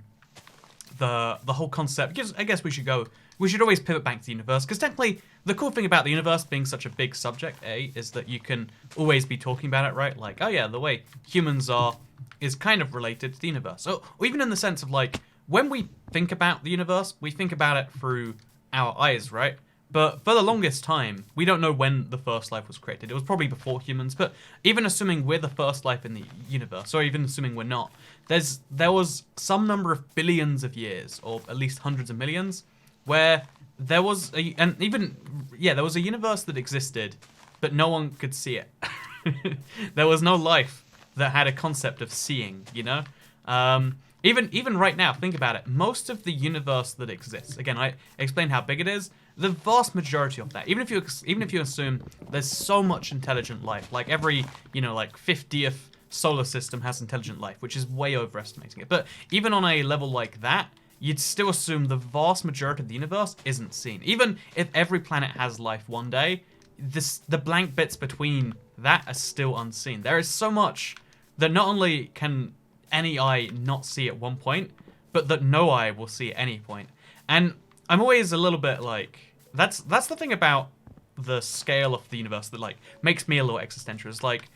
whole concept, because I guess we should always pivot back to the universe, because technically the cool thing about the universe being such a big subject, is that you can always be talking about it, right? Like, oh yeah, the way humans are is kind of related to the universe. Or even in the sense of like, when we think about the universe, we think about it through our eyes, right? But for the longest time, we don't know when the first life was created. It was probably before humans, but even assuming we're the first life in the universe, or even assuming we're not, there was some number of billions of years, or at least hundreds of millions, where there was there was a universe that existed, but no one could see it. There was no life that had a concept of seeing, you know? Even right now, think about it. Most of the universe that exists, again, I explained how big it is. The vast majority of that, even if you assume there's so much intelligent life, like every, like 50th solar system has intelligent life, which is way overestimating it. But even on a level like that, you'd still assume the vast majority of the universe isn't seen. Even if every planet has life one day, the blank bits between that are still unseen. There is so much that not only can any eye not see at one point, but that no eye will see at any point. And I'm always a little bit like, that's the thing about the scale of the universe that like makes me a little existential. It's like,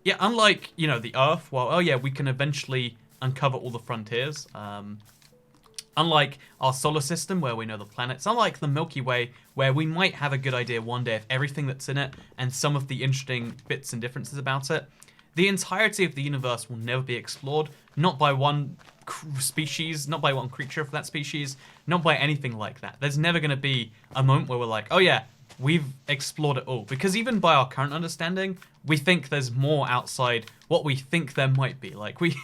yeah, unlike, the Earth, well, oh yeah, we can eventually uncover all the frontiers. Unlike our solar system, where we know the planets, unlike the Milky Way, where we might have a good idea one day of everything that's in it and some of the interesting bits and differences about it, the entirety of the universe will never be explored, not by one species, not by one creature of that species, not by anything like that. There's never going to be a moment where we're like, oh yeah, we've explored it all. Because even by our current understanding, we think there's more outside what we think there might be. Like, we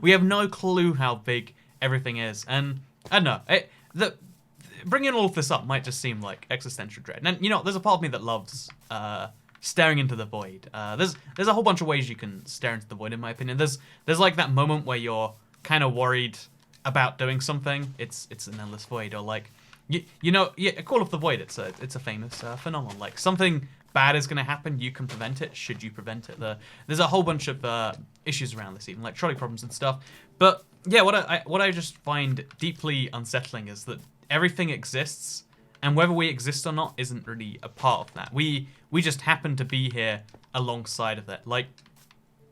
have no clue how big everything is. And I don't know, bringing all of this up might just seem like existential dread. And there's a part of me that loves staring into the void. There's a whole bunch of ways you can stare into the void, in my opinion. There's like that moment where you're kind of worried about doing something. It's an endless void, or like Call of the Void. It's a famous phenomenon. Like, something bad is going to happen, you can prevent it. Should you prevent it? There's a whole bunch of issues around this, even like trolley problems and stuff. But yeah, what I just find deeply unsettling is that everything exists, and whether we exist or not isn't really a part of that. We just happen to be here alongside of it. Like,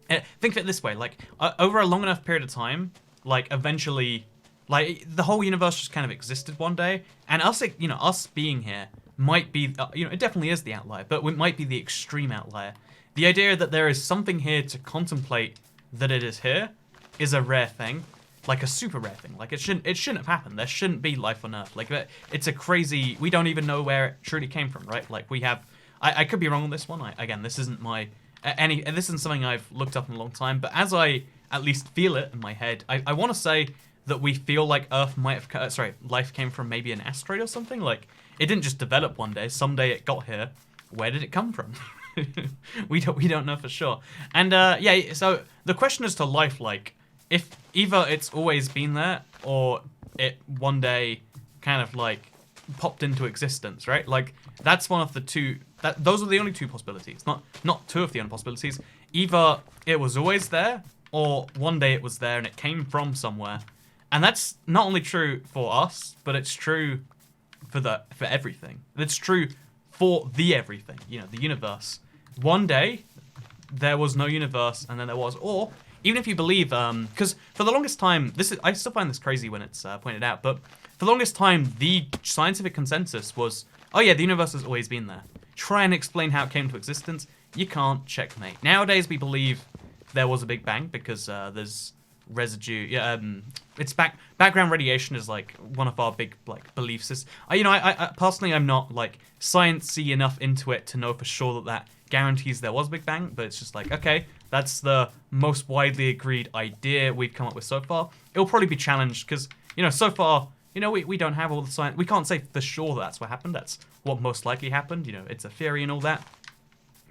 think of it this way: like over a long enough period of time, like eventually, like the whole universe just kind of existed one day, and us being here might be, it definitely is the outlier, but it might be the extreme outlier. The idea that there is something here to contemplate that it is here is a rare thing. Like a super rare thing. Like it shouldn't have happened. There shouldn't be life on Earth. Like it's a crazy. We don't even know where it truly came from, right? Like we have. I could be wrong on this one. Again, this isn't my this isn't something I've looked up in a long time. But as I at least feel it in my head, I want to say that we feel like Earth might have. Life came from maybe an asteroid or something. Like it didn't just develop one day. Someday it got here. Where did it come from? we don't know for sure. And yeah. So the question as to life, like, if either it's always been there or it one day kind of like popped into existence, right? Like that's one of the two. Those are the only two possibilities. Not two of the only possibilities. Either it was always there, or one day it was there and it came from somewhere. And that's not only true for us, but it's true for everything. It's true for the everything. The universe. One day there was no universe, and then there was, or even if you believe, because for the longest time, I still find this crazy when it's pointed out, but for the longest time, the scientific consensus was, oh yeah, the universe has always been there. Try and explain how it came to existence. You can't. Checkmate. Nowadays, we believe there was a Big Bang because there's residue. Yeah, it's background radiation is like one of our big like belief systems. I personally, I'm not like science-y enough into it to know for sure that guarantees there was a Big Bang, but it's just like, okay, that's the most widely agreed idea we've come up with so far. It'll probably be challenged because, so far, we don't have all the science. We can't say for sure that's what happened. That's what most likely happened. It's a theory and all that.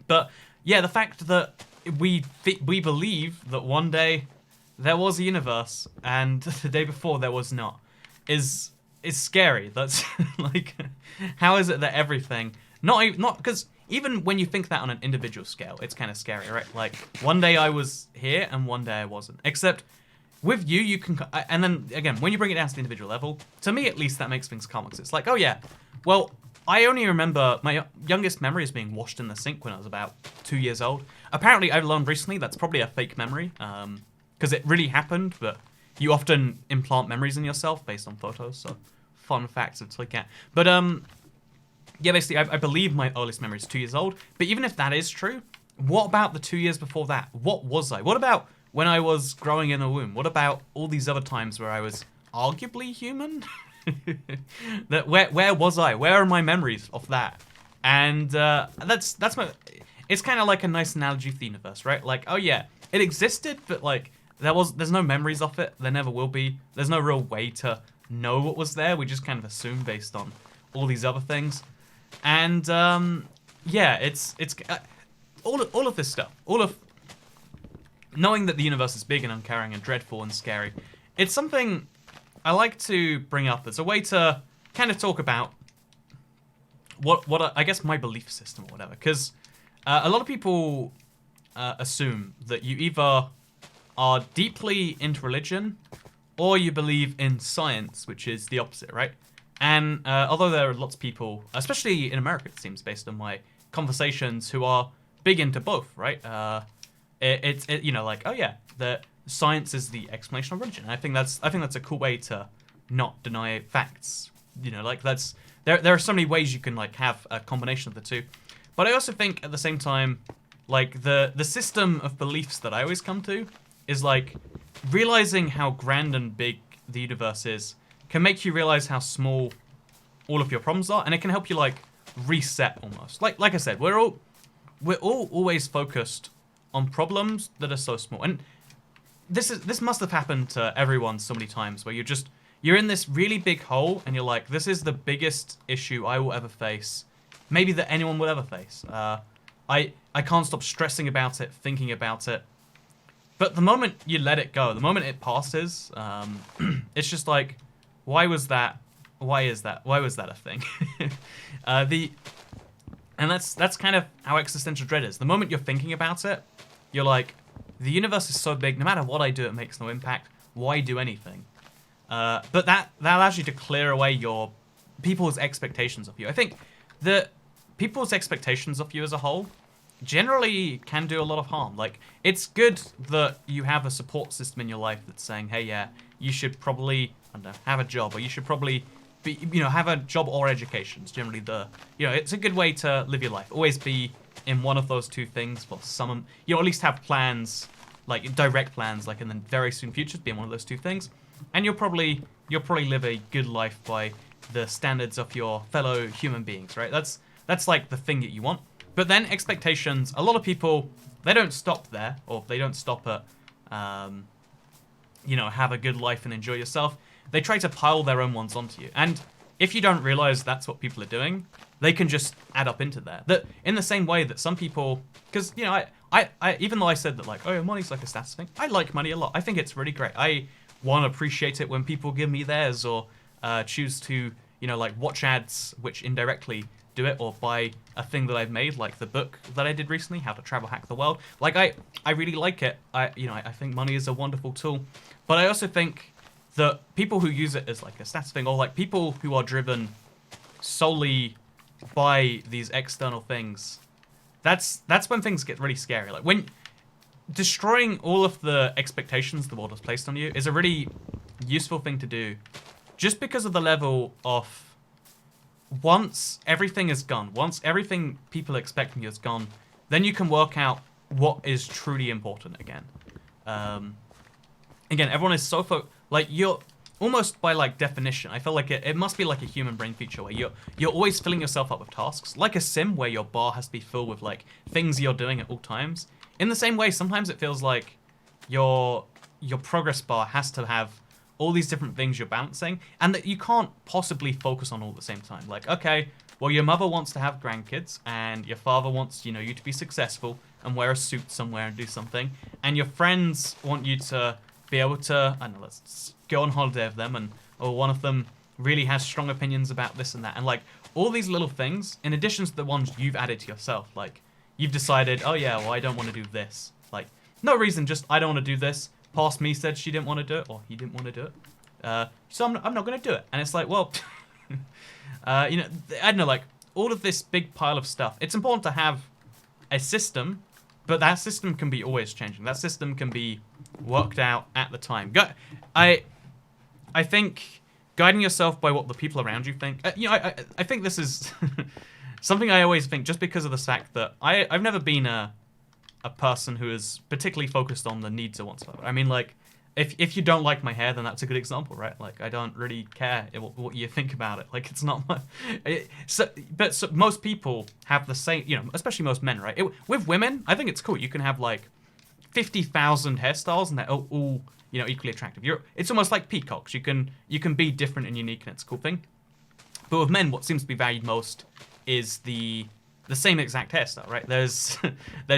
But yeah, the fact that we believe that one day there was a universe and the day before there was not is scary. That's like, how is it that everything, not because even when you think that on an individual scale, it's kind of scary, right? Like, one day I was here and one day I wasn't. Except with you can, and then again, when you bring it down to the individual level, to me at least, that makes things calm. It's like, oh yeah, well, I only remember my youngest memory is being washed in the sink when I was about 2 years old. Apparently, I've learned recently that's probably a fake memory, because it really happened, but you often implant memories in yourself based on photos, so fun facts to look at. But yeah, basically, I believe my earliest memory is 2 years old. But even if that is true, what about the 2 years before that? What was I? What about when I was growing in a womb? What about all these other times where I was arguably human? Where was I? Where are my memories of that? And that's my. It's kind of like a nice analogy for the universe, right? Like, oh yeah, it existed, but like there's no memories of it. There never will be. There's no real way to know what was there. We just kind of assume based on all these other things. And yeah, it's all of this stuff, all of knowing that the universe is big and uncaring and dreadful and scary. It's something I like to bring up as a way to kind of talk about what I guess my belief system or whatever, because a lot of people assume that you either are deeply into religion or you believe in science, which is the opposite, right? And although there are lots of people, especially in America, it seems, based on my conversations, who are big into both, right? It's you know, like, oh yeah, the science is the explanation of religion. And I think that's a cool way to not deny facts. You know, like that's there are so many ways you can like have a combination of the two. But I also think at the same time, like the system of beliefs that I always come to is like realizing how grand and big the universe is can make you realize how small all of your problems are, and it can help you like reset almost. Like I said, we're all always focused on problems that are so small, and this must have happened to everyone so many times where you're in this really big hole and you're like, this is the biggest issue I will ever face, maybe that anyone will ever face. I can't stop stressing about it, thinking about it. But the moment you let it go, the moment it passes, it's just like, why was that? Why is that? Why was that a thing? And that's kind of how existential dread is. The moment you're thinking about it, you're like, the universe is so big, no matter what I do, it makes no impact. Why do anything? But that allows you to clear away your people's expectations of you. I think that people's expectations of you as a whole generally can do a lot of harm. Like, it's good that you have a support system in your life that's saying, hey, yeah, you should probably, I don't know, have a job, or you should probably be, you know, have a job or education. It's generally it's a good way to live your life. Always be in one of those two things for some, you know, at least have plans, like direct plans, like in the very soon future, to be in one of those two things. And you'll probably live a good life by the standards of your fellow human beings, right? That's like the thing that you want. But then expectations, a lot of people, they don't stop there, or they don't stop at, you know, have a good life and enjoy yourself. They try to pile their own ones onto you. And if you don't realize that's what people are doing, they can just add up into there. That in the same way that some people, because, you know, I even though I said that, like, oh, money's like a status thing, I like money a lot. I think it's really great. I want to appreciate it when people give me theirs, or choose to, you know, like watch ads which indirectly do it, or buy a thing that I've made, like the book that I did recently, How to Travel Hack the World. Like, I really like it. I think money is a wonderful tool. But I also think that people who use it as like a status thing, or like people who are driven solely by these external things, that's when things get really scary. Like, when destroying all of the expectations the world has placed on you is a really useful thing to do, just because of the level of, once everything is gone, once everything people expect from you is gone, then you can work out what is truly important again. Again, everyone is so like, you're almost by like definition, I feel like it must be like a human brain feature where you're always filling yourself up with tasks, like a sim where your bar has to be filled with like things you're doing at all times. In the same way, sometimes it feels like your progress bar has to have all these different things you're balancing, and that you can't possibly focus on all at the same time. Like, okay, well, your mother wants to have grandkids, and your father wants, you know, you to be successful and wear a suit somewhere and do something, and your friends want you to be able to, I don't know, let's go on holiday with them, or one of them really has strong opinions about this and that, and like all these little things, in addition to the ones you've added to yourself. Like, you've decided, oh yeah, well, I don't want to do this. Like, no reason, just I don't want to do this. Past me said she didn't want to do it, or he didn't want to do it. So I'm not going to do it. And it's like, well, you know, I don't know, like, all of this big pile of stuff. It's important to have a system, but that system can be always changing. That system can be worked out at the time. I think guiding yourself by what the people around you think. You know, I think this is something I always think, just because of the fact that I've never been a person who is particularly focused on the needs or wants. I mean, like, if you don't like my hair, then that's a good example, right? Like, I don't really care what you think about it. Like, it's not my... But most people have the same, you know, especially most men, right? With women, I think it's cool. You can have, like, 50,000 hairstyles, and they're all, you know, equally attractive. It's almost like peacocks. You can be different and unique, and it's a cool thing. But with men, what seems to be valued most is the same exact hairstyle, right? There's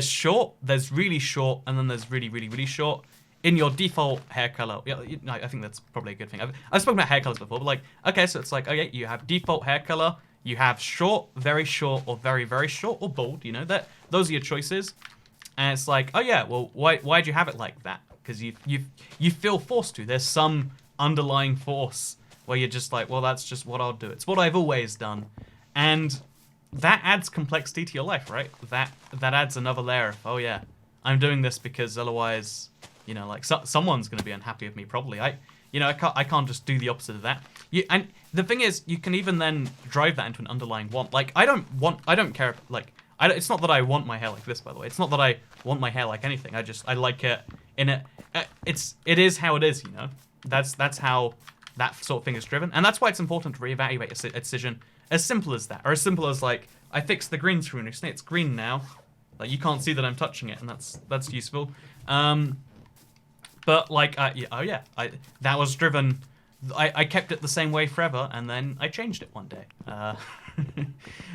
short, there's really short, and then there's really, really, really short. In your default hair color, I think that's probably a good thing. I've spoken about hair colors before, but like, okay, so it's like, okay, you have default hair color, you have short, or very, very short, or bald. You know, those are your choices. And it's like, oh yeah, well, why'd you have it like that? Because you feel forced to. There's some underlying force where you're just like, well, that's just what I'll do. It's what I've always done, and that adds complexity to your life, right? That adds another layer of, oh yeah, I'm doing this because otherwise, you know, like someone's going to be unhappy with me. Probably, I can't just do the opposite of that. And the thing is, you can even then drive that into an underlying want. Like, I don't care. Like, it's not that I want my hair like this, by the way. It's not that I want my hair like anything. I like it in it. It is how it is, you know. That's how that sort of thing is driven, and that's why it's important to reevaluate a decision as simple as that, or as simple as like, I fixed the green screen. It's green now. Like, you can't see that I'm touching it, and that's useful. But like, yeah, that was driven. I kept it the same way forever, and then I changed it one day.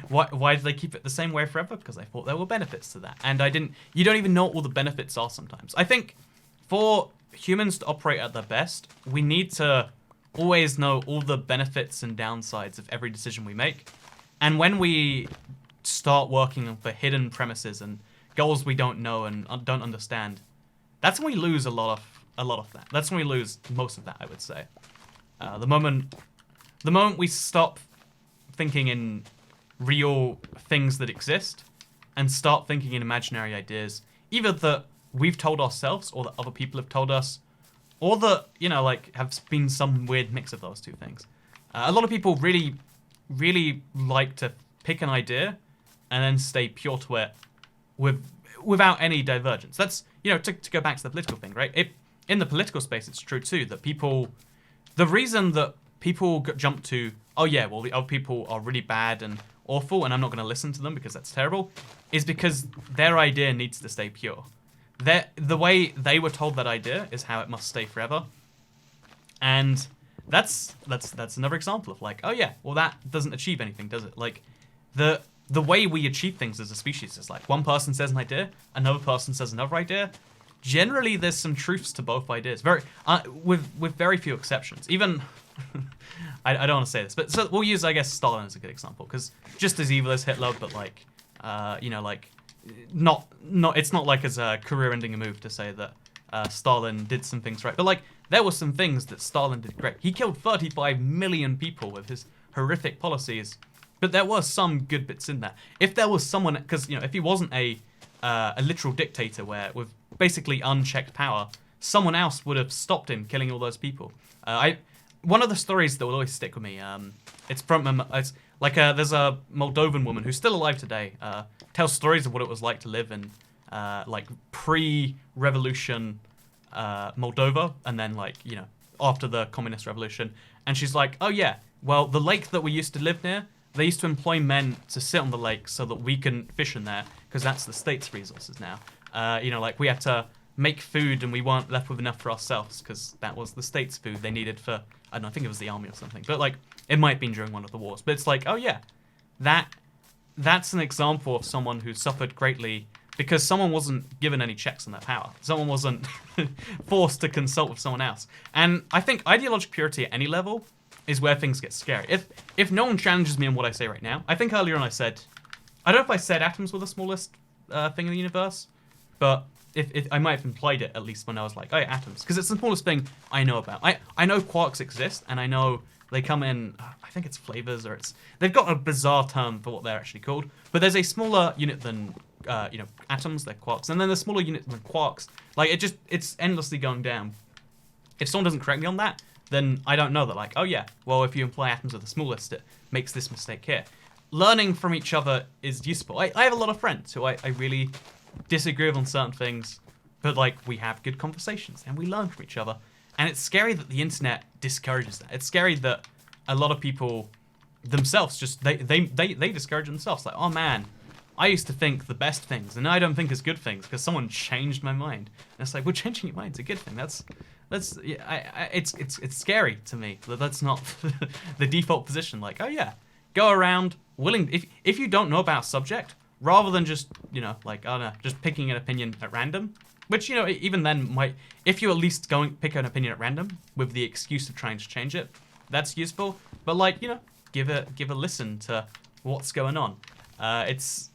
Why did they keep it the same way forever? Because I thought there were benefits to that, and I didn't. You don't even know what all the benefits are sometimes. I think for humans to operate at their best, we need to always know all the benefits and downsides of every decision we make. And when we start working for hidden premises and goals we don't know and don't understand, that's when we lose a lot of that. That's when we lose most of that, I would say. The moment we stop thinking in real things that exist and start thinking in imaginary ideas, either that we've told ourselves or that other people have told us, or that, you know, like, have been some weird mix of those two things. A lot of people really, really like to pick an idea and then stay pure to it without any divergence. That's, you know, to go back to the political thing, right? In the political space, it's true too that the reason that people jump to, oh yeah, well, the other people are really bad and awful, and I'm not going to listen to them because that's terrible, is because their idea needs to stay pure. The way they were told that idea is how it must stay forever. And that's another example of like, oh yeah, well, that doesn't achieve anything, does it? Like, the way we achieve things as a species is like, one person says an idea, another person says another idea. Generally, there's some truths to both ideas, with very few exceptions. Even I don't want to say this, but so we'll use, I guess, Stalin as a good example, because just as evil as Hitler, but like, you know, like, not it's not like as a career-ending move to say that Stalin did some things right, but like, there were some things that Stalin did great. He killed 35 million people with his horrific policies, but there were some good bits in there. If there was someone, because, you know, if he wasn't a literal dictator with basically unchecked power, someone else would have stopped him killing all those people. One of the stories that will always stick with me, it's like there's a Moldovan woman who's still alive today, tells stories of what it was like to live in like pre-revolution Moldova, and then, like, you know, after the communist revolution. And she's like, oh yeah, well, the lake that we used to live near, they used to employ men to sit on the lake so that we can fish in there, because that's the state's resources now. You know, like, we had to make food and we weren't left with enough for ourselves because that was the state's food they needed for, I don't know, I think it was the army or something. But, like, it might have been during one of the wars. But it's like, oh yeah, that's an example of someone who suffered greatly because someone wasn't given any checks on their power. Someone wasn't forced to consult with someone else. And I think ideological purity at any level is where things get scary. If no one challenges me on what I say right now, I think earlier on I don't know if I said atoms were the smallest thing in the universe, but if I might have implied it, at least, when I was like, oh yeah, atoms, because it's the smallest thing I know about. I know quarks exist, and I know they come in, I think it's flavors, or they've got a bizarre term for what they're actually called, but there's a smaller unit than, you know, atoms, they're quarks, and then there's smaller units than quarks. Like, it's endlessly going down. If someone doesn't correct me on that, then I don't know that, like, oh yeah, well, if you imply atoms are the smallest, it makes this mistake here. Learning from each other is useful. I have a lot of friends who I really disagree with on certain things, but like we have good conversations and we learn from each other. And it's scary that the internet discourages that. It's scary that a lot of people themselves just they discourage themselves. Like, oh man, I used to think the best things, and I don't think as good things because someone changed my mind. And it's like, well, changing your mind's a good thing. It's scary to me that that's not the default position. Like, oh yeah, go around willing. If you don't know about a subject, rather than just like, I don't know, just picking an opinion at random, which even then might, if you at least pick an opinion at random with the excuse of trying to change it, that's useful. But like give a listen to what's going on. It's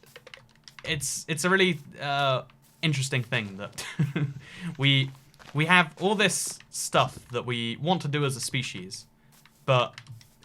a really interesting thing that we have all this stuff that we want to do as a species, but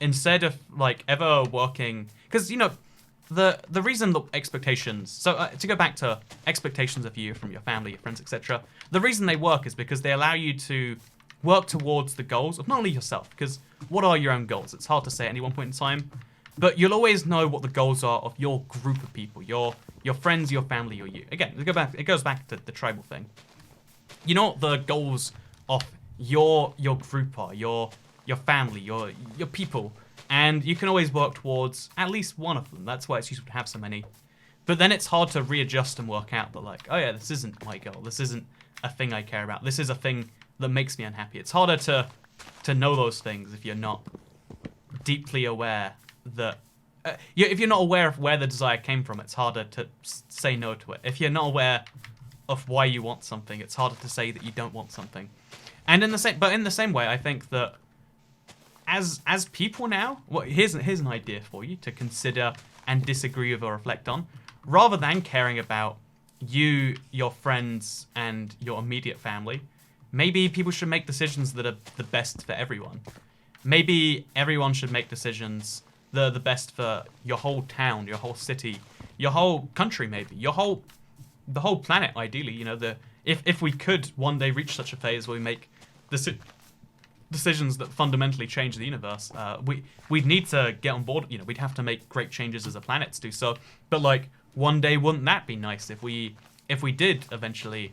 instead of like ever working, because the reason that expectations, so to go back to expectations of you from your family, your friends, etc., the reason they work is because they allow you to work towards the goals of not only yourself, because what are your own goals? It's hard to say at any one point in time, but you'll always know what the goals are of your group of people, your friends, your family, or you. Again, it goes back to the tribal thing. You know what the goals of your group are, your family, your people, and you can always work towards at least one of them. That's why it's useful to have so many. But then it's hard to readjust and work out that, like, oh yeah, this isn't my goal. This isn't a thing I care about. This is a thing that makes me unhappy. It's harder to know those things if you're not deeply aware that if you're not aware of where the desire came from, it's harder to say no to it. If you're not aware of why you want something, it's harder to say that you don't want something. And in the same way, I think that as people now, well, here's an idea for you to consider and disagree with or reflect on. Rather than caring about you, your friends, and your immediate family, maybe people should make decisions that are the best for everyone. Maybe everyone should make decisions that are the best for your whole town, your whole city, your whole country, maybe the whole planet. Ideally, if we could one day reach such a phase where we make decisions that fundamentally change the universe, we'd need to get on board. We'd have to make great changes as a planet to do so. But like one day, wouldn't that be nice if we did eventually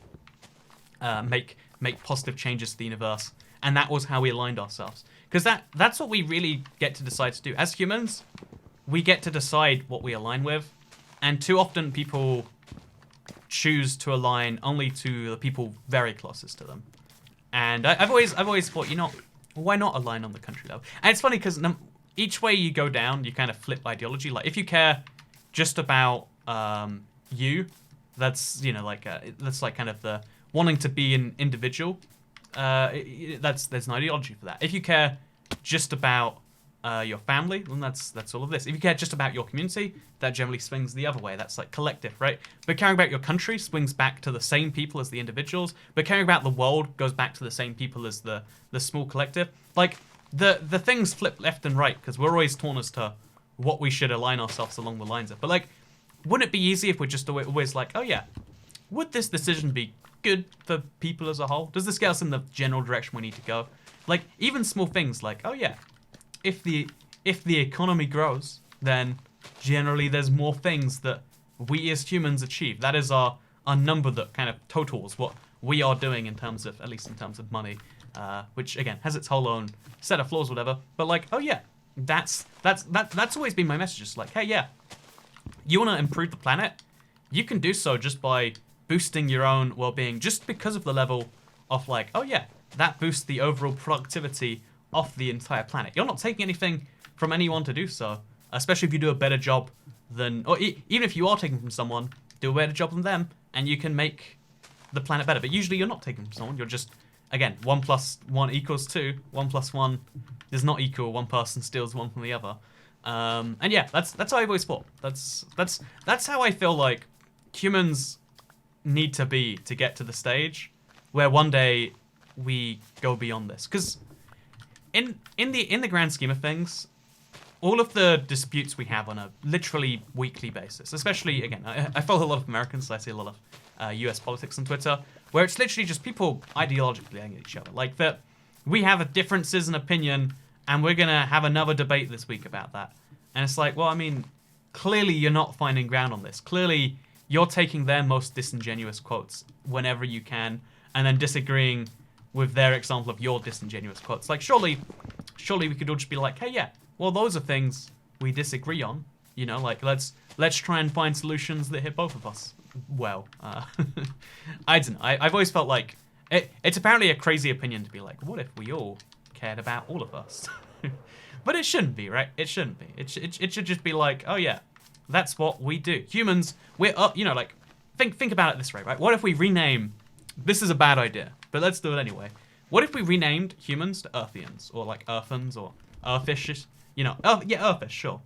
make positive changes to the universe, and that was how we aligned ourselves? Because that's what we really get to decide to do. As humans, we get to decide what we align with, and too often people choose to align only to the people very closest to them. And I've always thought, why not align on the country level? And it's funny because each way you go down, you kind of flip ideology. Like if you care just about you, that's that's like kind of the wanting to be an individual. There's an ideology for that. If you care just about your family, then that's all of this. If you care just about your community, that generally swings the other way. That's like collective, right? But caring about your country swings back to the same people as the individuals. But caring about the world goes back to the same people as the small collective. Like the things flip left and right because we're always torn as to what we should align ourselves along the lines of. But like, wouldn't it be easy if we're just always like, oh yeah, would this decision be good for people as a whole? Does this get us in the general direction we need to go? Like even small things like, oh yeah, if the economy grows, then generally there's more things that we as humans achieve. That is our number that kind of totals what we are doing in terms of, at least in terms of money, which again has its whole own set of flaws, whatever. But like, oh yeah, that's always been my message. Just like, hey yeah, you want to improve the planet, you can do so just by boosting your own well-being, just because of the level of like, oh yeah, that boosts the overall productivity of the entire planet. You're not taking anything from anyone to do so, especially if you do a better job than, or even if you are taking from someone, do a better job than them, and you can make the planet better. But usually you're not taking from someone, you're just, again, 1 + 1 = 2, 1 + 1 does not equal one person steals one from the other. And yeah, that's how I've always thought. That's how I feel like humans need to be to get to the stage where one day we go beyond this. Because in the grand scheme of things, all of the disputes we have on a literally weekly basis, especially, again, I follow a lot of Americans, so I see a lot of US politics on Twitter, where it's literally just people ideologically at each other. Like, we have differences in opinion, and we're going to have another debate this week about that. And it's like, well, I mean, clearly you're not finding ground on this. Clearly you're taking their most disingenuous quotes whenever you can, and then disagreeing with their example of your disingenuous quotes. Like, surely we could all just be like, hey, yeah, well, those are things we disagree on. You know, like, let's try and find solutions that hit both of us well. I don't know. I've always felt like it's apparently a crazy opinion to be like, what if we all cared about all of us? But it shouldn't be, right? It shouldn't be. It should just be like, oh yeah, that's what we do. Humans, we're you know, like, think about it this way, right? What if we rename? This is a bad idea, but let's do it anyway. What if we renamed humans to Earthians, or like Earthans, or Earthish? You know, yeah, Earthish, sure.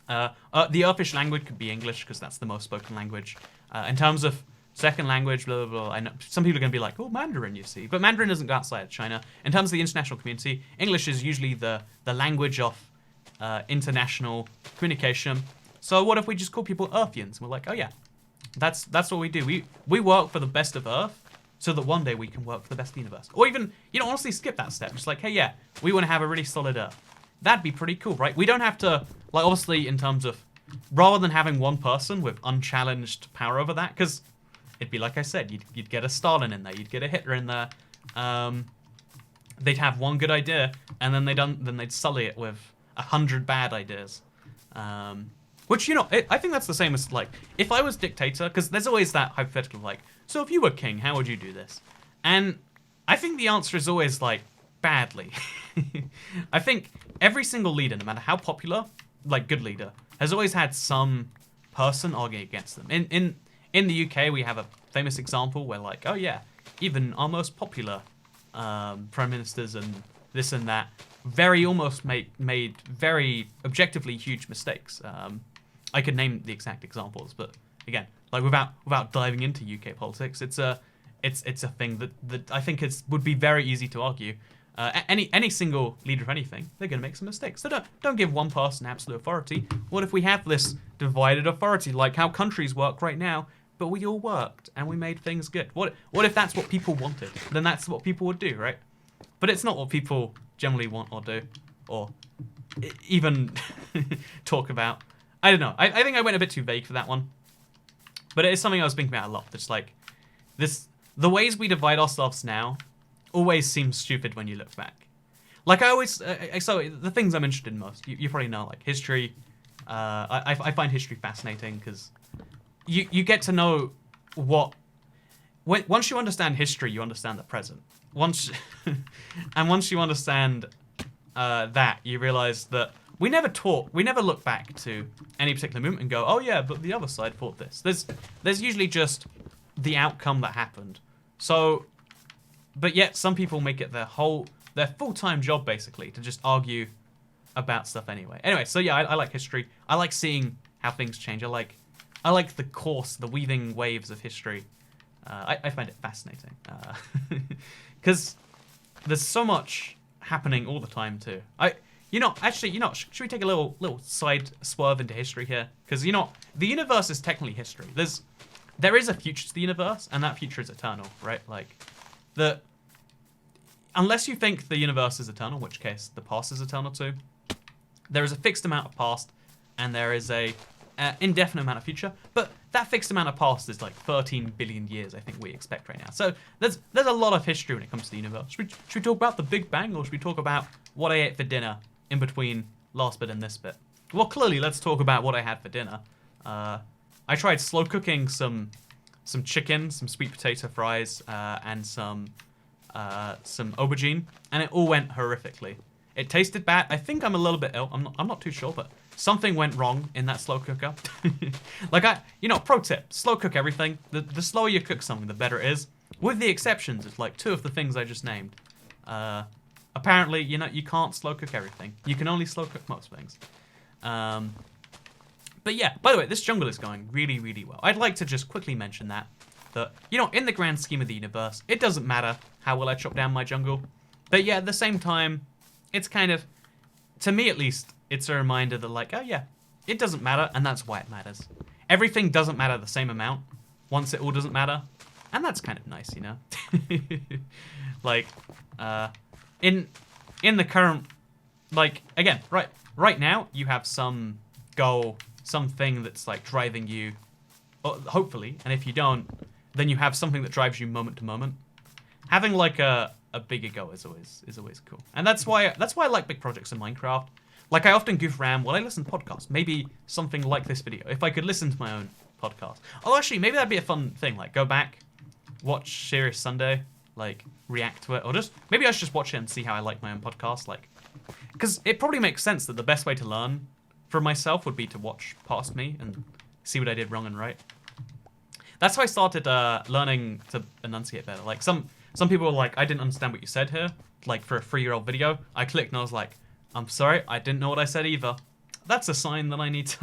The Earthish language could be English because that's the most spoken language. In terms of second language, blah, blah, blah, I know some people are going to be like, oh, Mandarin, you see. But Mandarin doesn't go outside of China. In terms of the international community, English is usually the language of international communication. So what if we just call people Earthians? And we're like, oh, yeah, that's what we do. We work for the best of Earth so that one day we can work for the best of the universe. Or even, you know, honestly skip that step. Just like, hey, yeah, we want to have a really solid Earth. That'd be pretty cool, right? We don't have to, like, obviously, in terms of, rather than having one person with unchallenged power over that, because it'd be like I said, you'd get a Stalin in there, you'd get a Hitler in there. They'd have one good idea, and then they'd sully it with 100 bad ideas. Which, you know, I think that's the same as, like, if I was dictator, because there's always that hypothetical, like, so if you were king, how would you do this? And I think the answer is always, like, badly. I think every single leader, no matter how popular, like good leader, has always had some person arguing against them. In the UK, we have a famous example where, like, oh yeah, even our most popular prime ministers and this and that almost made very objectively huge mistakes. I could name the exact examples, but again, like without diving into UK politics, it's a thing that I think would be very easy to argue. Any single leader of anything, they're going to make some mistakes. So don't give one person absolute authority. What if we have this divided authority, like how countries work right now, but we all worked and we made things good? What if that's what people wanted? Then that's what people would do, right? But it's not what people generally want or do, or even talk about. I don't know. I think I went a bit too vague for that one. But it is something I was thinking about a lot. It's like the ways we divide ourselves now always seems stupid when you look back. Like, I always, so the things I'm interested in most, you probably know, like history. I find history fascinating because you get to know once you understand history, you understand the present. Once you understand that, you realize that we never look back to any particular movement and go, oh yeah, but the other side thought this. There's usually just the outcome that happened. So, but yet some people make it their full-time job, basically, to just argue about stuff anyway. Anyway, so yeah, I like history. I like seeing how things change. I like the weaving waves of history. I find it fascinating. Because there's so much happening all the time, too. Should we take a little side swerve into history here? Because, the universe is technically history. There is a future to the universe, and that future is eternal, right? Like, unless you think the universe is eternal, in which case the past is eternal too, there is a fixed amount of past, and there is a indefinite amount of future. But that fixed amount of past is like 13 billion years, I think we expect right now. So there's a lot of history when it comes to the universe. Should we talk about the Big Bang, or should we talk about what I ate for dinner in between last bit and this bit? Well, clearly, let's talk about what I had for dinner. I tried slow cooking some chicken, some sweet potato fries, and some aubergine, and it all went horrifically. It tasted bad. I think I'm a little bit ill. I'm not too sure, but something went wrong in that slow cooker. Pro tip: slow cook everything. The slower you cook something, the better it is. With the exceptions of like two of the things I just named. Apparently, you can't slow cook everything. You can only slow cook most things. But yeah, by the way, this jungle is going really, really well. I'd like to just quickly mention that in the grand scheme of the universe, it doesn't matter how well I chop down my jungle. But yeah, at the same time, it's kind of, to me at least, it's a reminder that like, oh yeah, it doesn't matter, and that's why it matters. Everything doesn't matter the same amount once it all doesn't matter, and that's kind of nice, Like, in the current, like, again, right now you have some goal, something that's like driving you, hopefully, and if you don't, then you have something that drives you moment to moment. Having like a bigger goal is always cool, and that's why I like big projects in Minecraft. Like, I often goof around when I listen to podcasts. Maybe something like this video. If I could listen to my own podcast. Oh, actually, maybe that'd be a fun thing. Like, go back, watch Serious Sunday, like, react to it. Or maybe I should just watch it and see how I like my own podcast. Like, because it probably makes sense that the best way to learn from myself would be to watch past me and see what I did wrong and right. That's how I started learning to enunciate better. Like, some people were like, I didn't understand what you said here. Like, for a 3-year-old video, I clicked and I was like, I'm sorry, I didn't know what I said either. That's a sign that I need to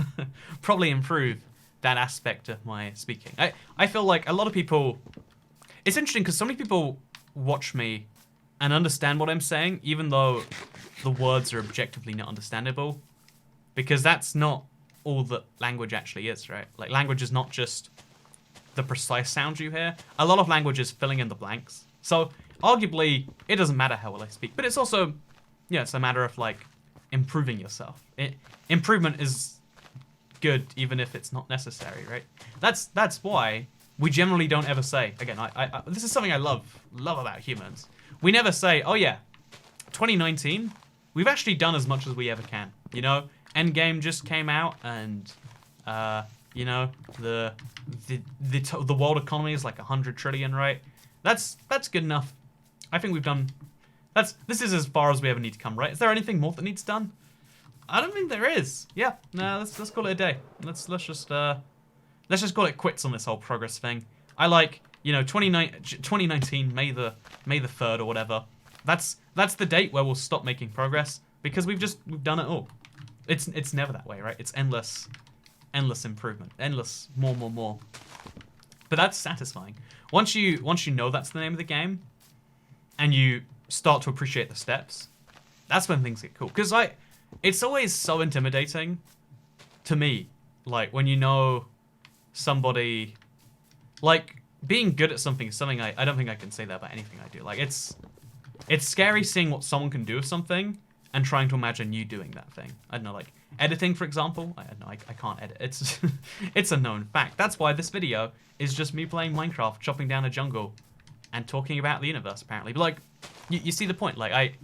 probably improve that aspect of my speaking. I feel like a lot of people... It's interesting because so many people watch me and understand what I'm saying, even though the words are objectively not understandable. Because that's not all that language actually is, right? Like, language is not just the precise sounds you hear. A lot of language is filling in the blanks. So, arguably, it doesn't matter how well I speak. But it's also... Yeah, it's a matter of, like, improving yourself. Improvement is good, even if it's not necessary, right? That's why we generally don't ever say, again, this is something I love about humans. We never say, oh yeah, 2019, we've actually done as much as we ever can. You know, Endgame just came out, and, you know, the world economy is like 100 trillion, right? That's good enough. I think we've done... This is as far as we ever need to come, right? Is there anything more that needs done? I don't think there is. Yeah, no, let's call it a day. Let's just call it quits on this whole progress thing. I like, you know, 2019, May the 3rd or whatever. That's the date where we'll stop making progress because we've done it all. It's never that way, right? It's endless improvement, endless more. But that's satisfying. Once you know that's the name of the game, and you start to appreciate the steps, that's when things get cool. Because it's always so intimidating to me, like, when you know somebody, like, being good at something is something I don't think I can say that about anything I do. Like, it's scary seeing what someone can do with something and trying to imagine you doing that thing. I don't know, like, editing, for example. I don't know, I can't edit. It's a known fact. That's why this video is just me playing Minecraft, chopping down a jungle, and talking about the universe, apparently. But, like, you see the point. Like,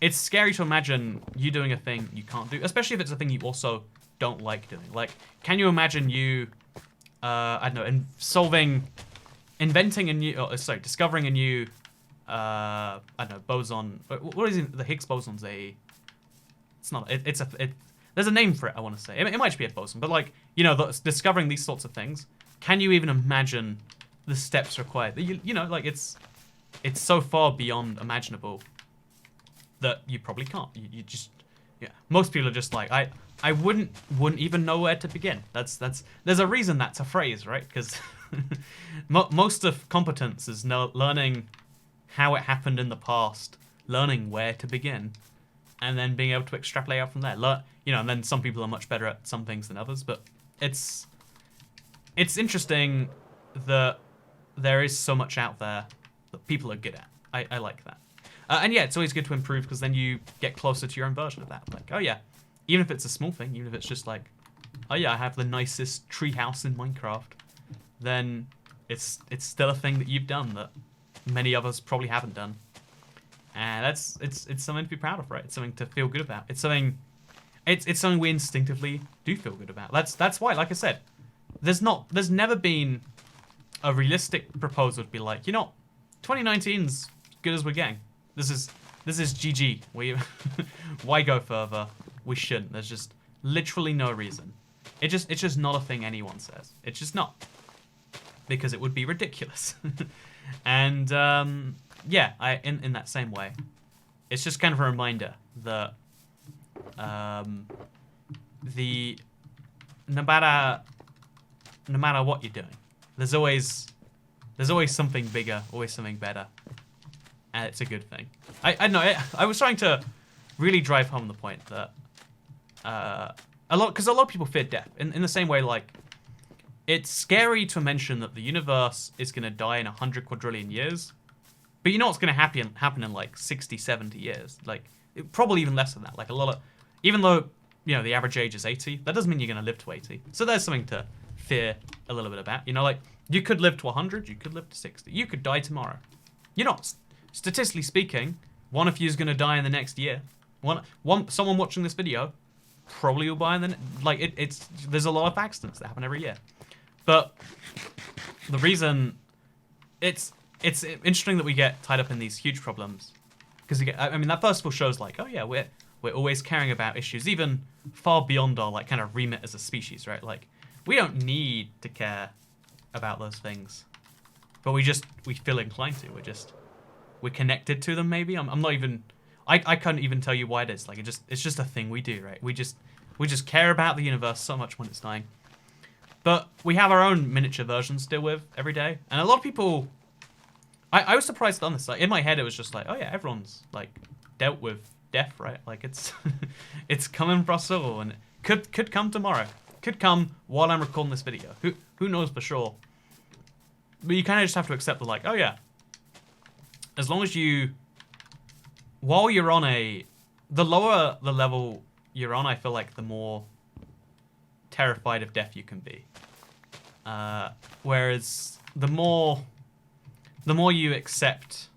it's scary to imagine you doing a thing you can't do, especially if it's a thing you also don't like doing. Like, can you imagine you, I don't know, discovering a new, I don't know, boson. What is it? The Higgs boson's it's not, there's a name for it, I want to say. It might just be a boson, but, like, you know, discovering these sorts of things, can you even imagine the steps required? You know, like, it's so far beyond imaginable that you probably can't. You just, yeah. Most people are just like, I wouldn't even know where to begin. There's a reason that's a phrase, right? Because most of competence is learning how it happened in the past, learning where to begin, and then being able to extrapolate out from there. You know, and then some people are much better at some things than others, but it's interesting that there is so much out there that people are good at. I like that. And yeah, it's always good to improve because then you get closer to your own version of that. Like, oh yeah, even if it's a small thing, even if it's just like, oh yeah, I have the nicest treehouse in Minecraft, then it's still a thing that you've done that many others probably haven't done. And it's something to be proud of, right? It's something to feel good about. It's something we instinctively do feel good about. That's why, like I said, there's never been a realistic proposal to be like, you know, 2019's good as we're getting. This is GG. Why go further? We shouldn't. There's just literally no reason. It's just not a thing anyone says. It's just not, because it would be ridiculous. And yeah, in that same way, it's just kind of a reminder that no matter what you're doing, there's always something bigger, always something better, and it's a good thing. I know. I was trying to really drive home the point that a lot of people fear death in the same way. Like, it's scary to mention that the universe is going to die in 100 quadrillion years, But you know what's going to happen in like 60, 70 years? Like, probably even less than that. Like, a lot of... Even though, you know, the average age is 80, that doesn't mean you're going to live to 80. So there's something to fear a little bit about. You know, like, you could live to 100, you could live to 60. You could die tomorrow. You're not... Statistically speaking, one of you is going to die in the next year. Someone watching this video probably will die in the... Like, there's a lot of accidents that happen every year. But the reason... It's interesting that we get tied up in these huge problems, because I mean, that first of all shows like, oh yeah, we're always caring about issues even far beyond our like kind of remit as a species, right? Like, we don't need to care about those things, but we feel inclined to. We're connected to them. Maybe I'm not even. I couldn't even tell you why it is. Like, it's just a thing we do, right? We just care about the universe so much when it's dying, but we have our own miniature versions to deal with every day, and a lot of people. I was surprised on this. Like, in my head, it was just like, oh yeah, everyone's like dealt with death, right? Like, it's it's coming for us all, and it could come tomorrow. Could come while I'm recording this video. Who knows for sure? But you kind of just have to accept the like, oh yeah. As long as while you're on the lower the level you're on, I feel like the more terrified of death you can be. Whereas the more you accept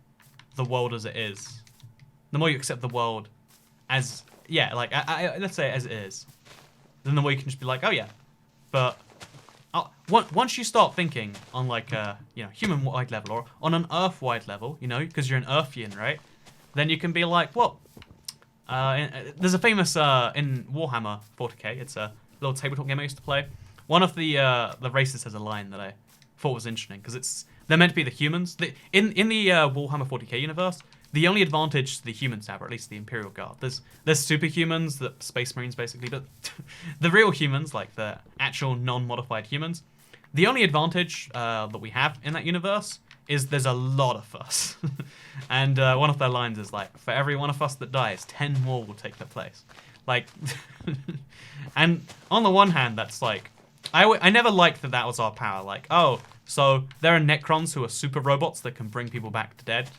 the world as it is, the more you accept the world as, yeah, like, let's say as it is, then the more you can just be like, oh yeah, but once you start thinking on like a, you know, human-wide level or on an Earth-wide level, you know, because you're an Earthian, right? Then you can be like, well, there's a famous, in Warhammer 40k, it's a little tabletop game I used to play. One of the races has a line that I thought was interesting, because they're meant to be the humans. In the Warhammer 40k universe, the only advantage the humans have, or at least the Imperial Guard, there's superhumans, the Space Marines basically, but the real humans, like the actual non-modified humans, the only advantage that we have in that universe is there's a lot of us. And one of their lines is like, for every one of us that dies, 10 more will take their place. Like, and on the one hand, that's like, I never liked that was our power. Like, oh, so there are Necrons who are super robots that can bring people back to dead,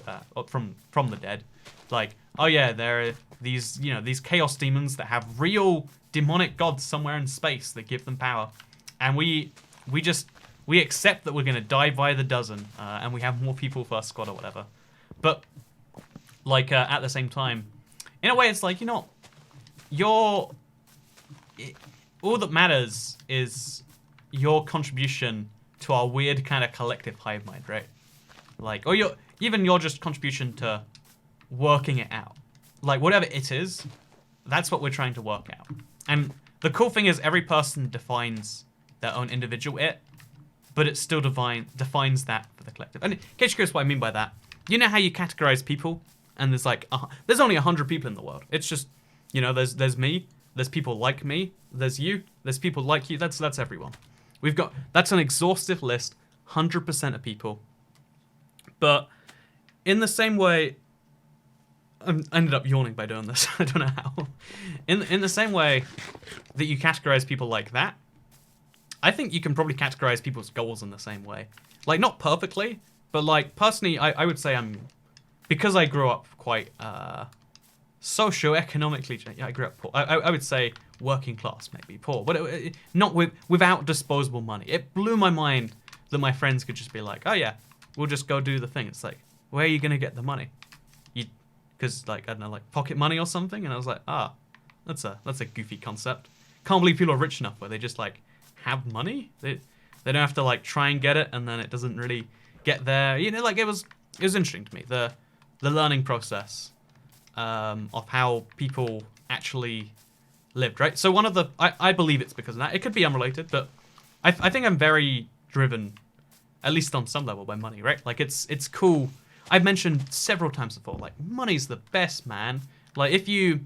from the dead. Like, oh yeah, there are these, you know, these chaos demons that have real demonic gods somewhere in space that give them power, and we accept that we're gonna die by the dozen, and we have more people for our squad or whatever. But like at the same time, in a way, it's like, you know, all that matters is your contribution to our weird kind of collective hive mind, right? Like, or even your just contribution to working it out. Like, whatever it is, that's what we're trying to work out. And the cool thing is every person defines their own individual it, but it still defines that for the collective. And in case you're curious what I mean by that, you know how you categorize people? And there's like, there's only 100 people in the world. It's just, you know, there's me, there's people like me, there's you, there's people like you, that's everyone. That's an exhaustive list, 100% of people. But in the same way, I ended up yawning by doing this. I don't know how. In the same way that you categorize people like that, I think you can probably categorize people's goals in the same way. Like, not perfectly, but like, personally, I would say because I grew up quite socioeconomically, I grew up poor. I would say working class, maybe poor, but not without disposable money. It blew my mind that my friends could just be like, oh yeah, we'll just go do the thing. It's like, where are you gonna get the money? Because like, I don't know, like pocket money or something. And I was like, that's a goofy concept. Can't believe people are rich enough where they just like have money. They don't have to like try and get it, and then it doesn't really get there. You know, like it was interesting to me, the learning process of how people actually lived, right? So one of the, I believe it's because of that. It could be unrelated, but I think I'm very driven, at least on some level, by money, right? Like it's cool. I've mentioned several times before, like money's the best, man. Like if you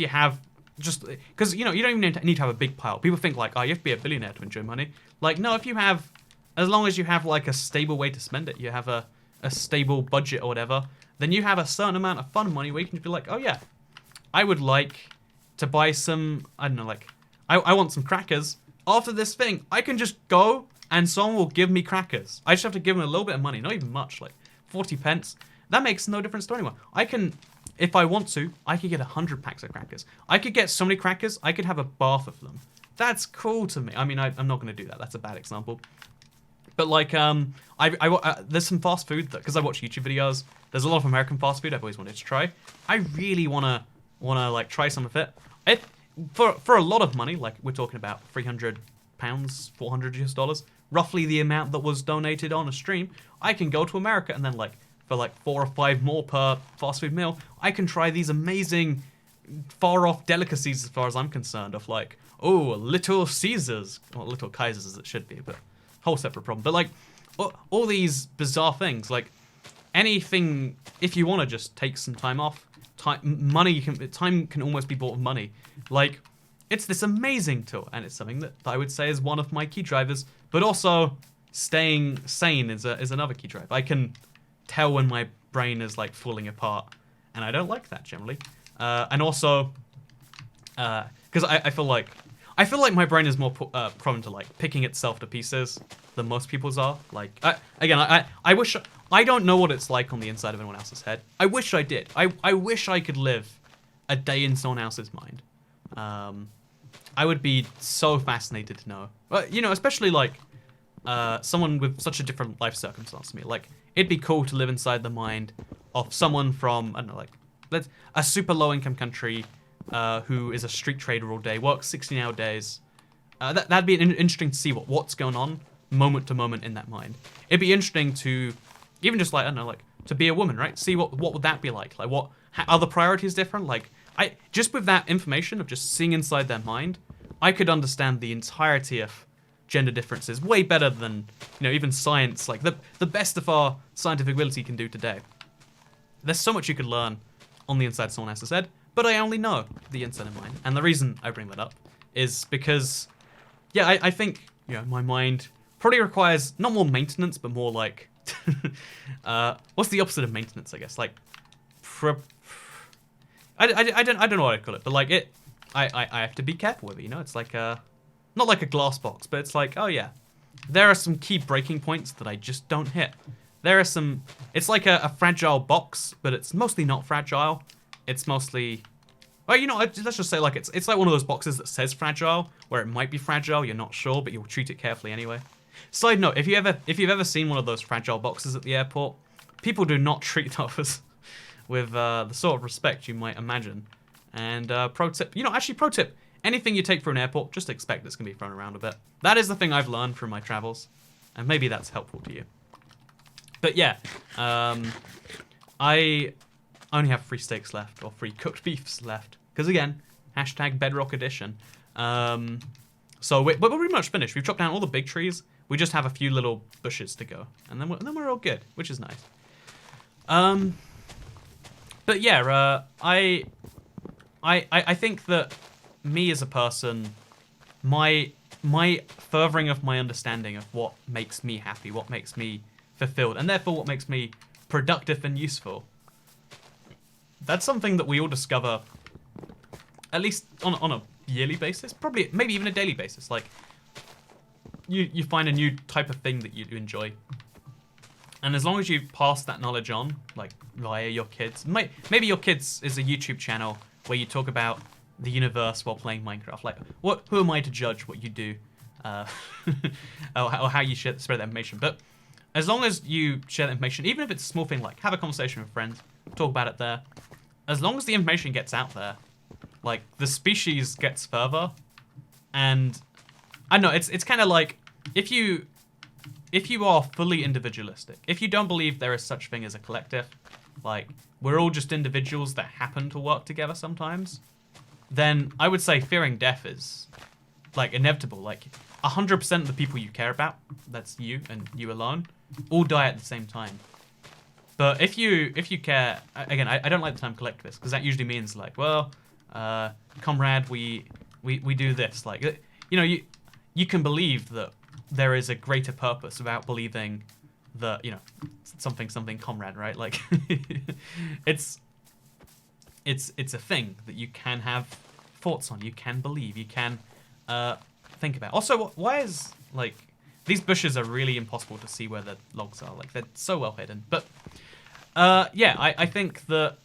have just, because you know, you don't even need to have a big pile. People think like, oh, you have to be a billionaire to enjoy money. Like, no, if you have, as long as you have like a stable way to spend it, you have a stable budget or whatever, then you have a certain amount of fun money where you can just be like, oh yeah, I would like to buy some, I don't know, like, I want some crackers. After this thing, I can just go and someone will give me crackers. I just have to give them a little bit of money, not even much, like 40 pence. that makes no difference to anyone. I can, if I want to, I could get 100 packs of crackers. I could get so many crackers, I could have a bath of them. That's cool to me. I mean, I'm not going to do that. That's a bad example. But like, there's some fast food that, because I watch YouTube videos, there's a lot of American fast food I've always wanted to try. I really wanna like try some of it. For a lot of money, like we're talking about £300, $400 US, roughly the amount that was donated on a stream, I can go to America and then like for like 4 or 5 more per fast food meal, I can try these amazing far off delicacies as far as I'm concerned of like, oh, Little Caesars, or Little Kaisers as it should be, but whole separate problem. But like all these bizarre things, like anything, if you want to just take some time off, time can almost be bought with money. Like, it's this amazing tool, and it's something that I would say is one of my key drivers, but also staying sane is another key drive. I can tell when my brain is like falling apart, and I don't like that generally. And also, because I feel like my brain is more prone to like picking itself to pieces than most people's are. Like, I wish, I don't know what it's like on the inside of anyone else's head. I wish I did. I wish I could live a day in someone else's mind. I would be so fascinated to know. You know, especially like someone with such a different life circumstance to me. Like, it'd be cool to live inside the mind of someone from, I don't know, like, a super low income country who is a street trader all day, works 16-hour days. That'd be interesting to see what's going on moment to moment in that mind. It'd be interesting to even just like, I don't know, like to be a woman, right? See what would that be like? Like are the priorities different? Like just with that information of just seeing inside their mind, I could understand the entirety of gender differences way better than, you know, even science, like the best of our scientific ability can do today. There's so much you could learn on the inside of someone else's head, but I only know the inside of mine. And the reason I bring that up is because, yeah, I think, you know, my mind probably requires not more maintenance, but more like, what's the opposite of maintenance, I guess? Like, I don't know what I'd call it, but like I have to be careful with it, you know? It's like not like a glass box, but it's like, oh yeah, there are some key breaking points that I just don't hit. There are some, it's like a fragile box, but it's mostly not fragile. It's mostly, well, you know, let's just say like it's like one of those boxes that says fragile, where it might be fragile, you're not sure, but you'll treat it carefully anyway. Side note, if you've ever seen one of those fragile boxes at the airport, people do not treat those with the sort of respect you might imagine. And pro tip, anything you take for an airport, just expect it's going to be thrown around a bit. That is the thing I've learned from my travels, and maybe that's helpful to you. But yeah, I only have 3 steaks left, or 3 cooked beefs left, because again, hashtag Bedrock edition. So we're pretty much finished. We've chopped down all the big trees. We just have a few little bushes to go, and then we're all good, which is nice. But yeah, I think that me as a person, my furthering of my understanding of what makes me happy, what makes me fulfilled, and therefore what makes me productive and useful, that's something that we all discover at least on a yearly basis, probably maybe even a daily basis. Like you find a new type of thing that you enjoy, and as long as you pass that knowledge on, like via your kids, maybe your kids is a YouTube channel where you talk about the universe while playing Minecraft. Like, who am I to judge what you do, or how you spread that information? But as long as you share that information, even if it's a small thing, like have a conversation with friends, talk about it there. As long as the information gets out there, like the species gets further, and I don't know, it's kind of like if you are fully individualistic, if you don't believe there is such thing as a collective, like we're all just individuals that happen to work together sometimes, then I would say fearing death is like inevitable. Like 100% of the people you care about, that's you and you alone, all die at the same time. But if you care, again, I don't like the term collectivist, because that usually means like, well, comrade, we do this. Like, you know, you can believe that there is a greater purpose without believing that, you know, something comrade, right? Like, it's a thing that you can have thoughts on, you can believe, you can think about. Also, why is, like, these bushes are really impossible to see where the logs are. Like, they're so well hidden. But Yeah, I think that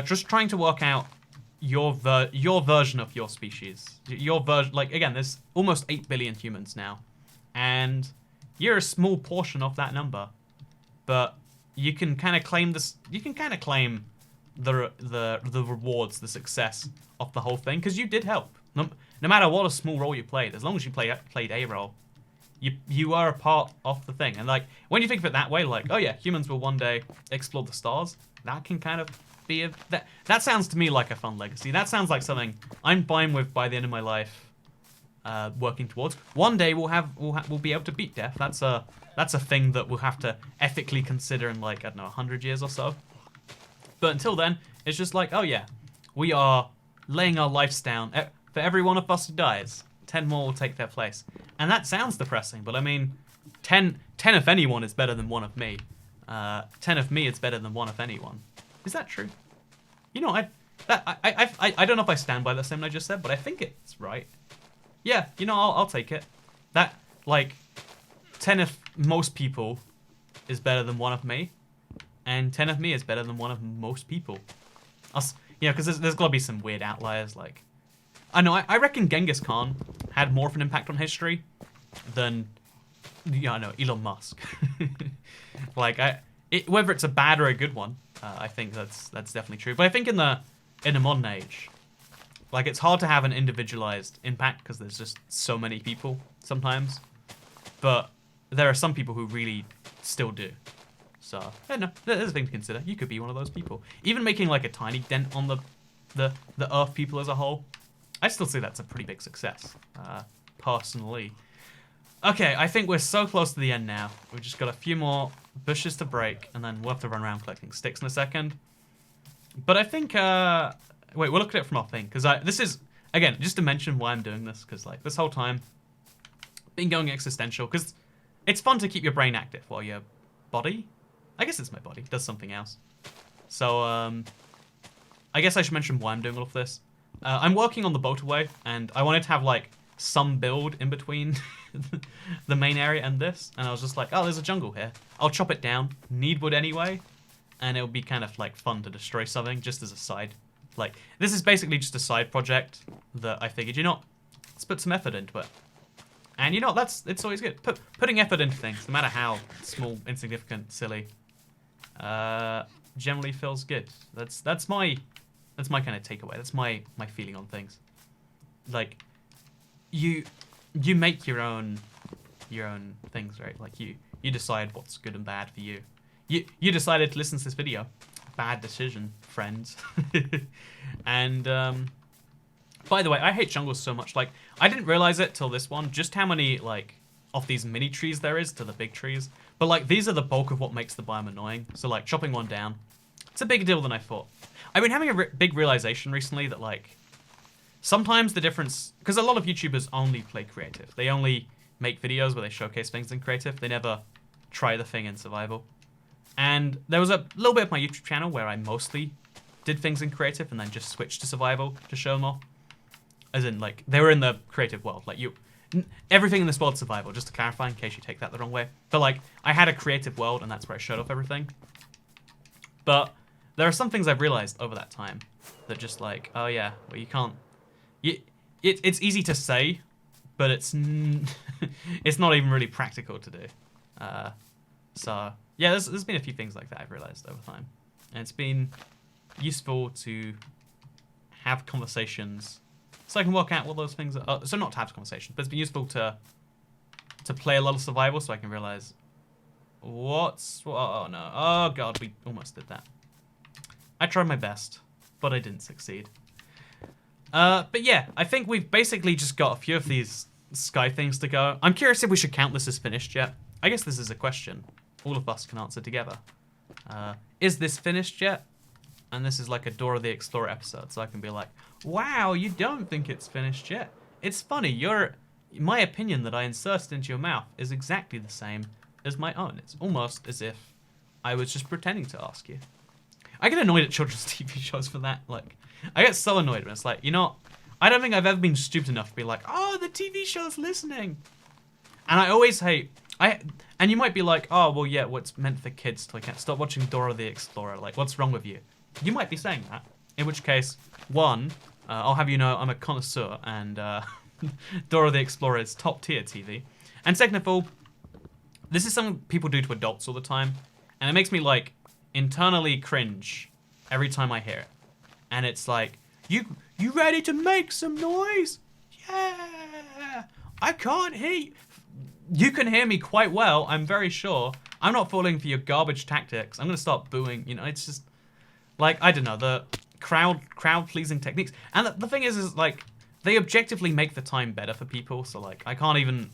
just trying to work out your version of your species, your version. Like again, there's almost 8 billion humans now, and you're a small portion of that number, but you can kind of claim this. You can kind of claim the rewards, the success of the whole thing, because you did help. No matter what a small role you played, as long as you played a role, you are a part of the thing. And like when you think of it that way, like oh yeah, humans will one day explore the stars. That can kind of be that sounds to me like a fun legacy. That sounds like something I'm fine with by the end of my life, working towards. One day we'll be able to beat death. That's a thing that we'll have to ethically consider in like I don't know 100 years or so. But until then, it's just like oh yeah, we are laying our lives down for every one of us who dies. 10 more will take their place. And that sounds depressing, but I mean, 10 of anyone is better than 1 of me. 10 of me is better than 1 of anyone. Is that true? You know, I don't know if I stand by the statement I just said, but I think it's right. Yeah, you know, I'll take it. That, like, 10 of most people is better than 1 of me, and 10 of me is better than 1 of most people. You know, because there's got to be some weird outliers, like... I know, I reckon Genghis Khan had more of an impact on history than, I know, Elon Musk. Like, whether it's a bad or a good one, I think that's definitely true. But I think in the modern age, like, it's hard to have an individualized impact because there's just so many people sometimes. But there are some people who really still do. So, yeah, no, there's a thing to consider. You could be one of those people. Even making, like, a tiny dent on the Earth people as a whole, I still say that's a pretty big success, personally. Okay, I think we're so close to the end now. We've just got a few more bushes to break, and then we'll have to run around collecting sticks in a second. But I think, wait, we'll look at it from our thing, because this is, again, just to mention why I'm doing this, because, like, this whole time, been going existential, because it's fun to keep your brain active while your body, I guess it's my body, does something else. So, I guess I should mention why I'm doing all of this. I'm working on the motorway, and I wanted to have, like, some build in between the main area and this. And I was just like, oh, there's a jungle here. I'll chop it down. Need wood anyway. And it would be kind of, like, fun to destroy something just as a side. Like, this is basically just a side project that I figured, you know, let's put some effort into it. And, you know, it's always good. Putting effort into things, no matter how small, insignificant, silly, generally feels good. That's my kind of takeaway. That's my feeling on things. Like, you make your own things, right? Like you decide what's good and bad for you. You decided to listen to this video. Bad decision, friends. And by the way, I hate jungles so much. Like, I didn't realize it till this one, just how many like of these mini trees there is to the big trees. But like these are the bulk of what makes the biome annoying. So like chopping one down, it's a bigger deal than I thought. I've been having a big realization recently that, like, sometimes the difference... Because a lot of YouTubers only play creative. They only make videos where they showcase things in creative. They never try the thing in survival. And there was a little bit of my YouTube channel where I mostly did things in creative and then just switched to survival to show them off. As in, like, they were in the creative world. Like, everything in this world's survival, just to clarify in case you take that the wrong way. But, like, I had a creative world and that's where I showed off everything. But... there are some things I've realized over that time that just like, oh yeah, well you can't... It's easy to say, but it's not even really practical to do. So, yeah, there's been a few things like that I've realized over time. And it's been useful to have conversations so I can work out what those things are. So not to have conversations, but it's been useful to play a lot of survival so I can realize oh no, oh god, we almost did that. I tried my best, but I didn't succeed. But yeah, I think we've basically just got a few of these sky things to go. I'm curious if we should count this as finished yet. I guess this is a question all of us can answer together. Is this finished yet? And this is like a Dora the Explorer episode, so I can be like, wow, you don't think it's finished yet. It's funny, my opinion that I inserted into your mouth is exactly the same as my own. It's almost as if I was just pretending to ask you. I get annoyed at children's TV shows for that. Like, I get so annoyed when it's like, you know, I don't think I've ever been stupid enough to be like, oh, the TV show's listening. And I always hate, And you might be like, oh, well, yeah, what's meant for kids to like, stop watching Dora the Explorer. Like, what's wrong with you? You might be saying that. In which case, one, I'll have you know I'm a connoisseur, and Dora the Explorer is top tier TV. And second of all, this is something people do to adults all the time, and it makes me like internally cringe every time I hear it. And it's like, you ready to make some noise? Yeah, I can't hear you. You can hear me quite well, I'm very sure. I'm not falling for your garbage tactics. I'm gonna start booing. You know, it's just like, I don't know, the crowd pleasing techniques. And the thing is like, they objectively make the time better for people. So like, I can't even,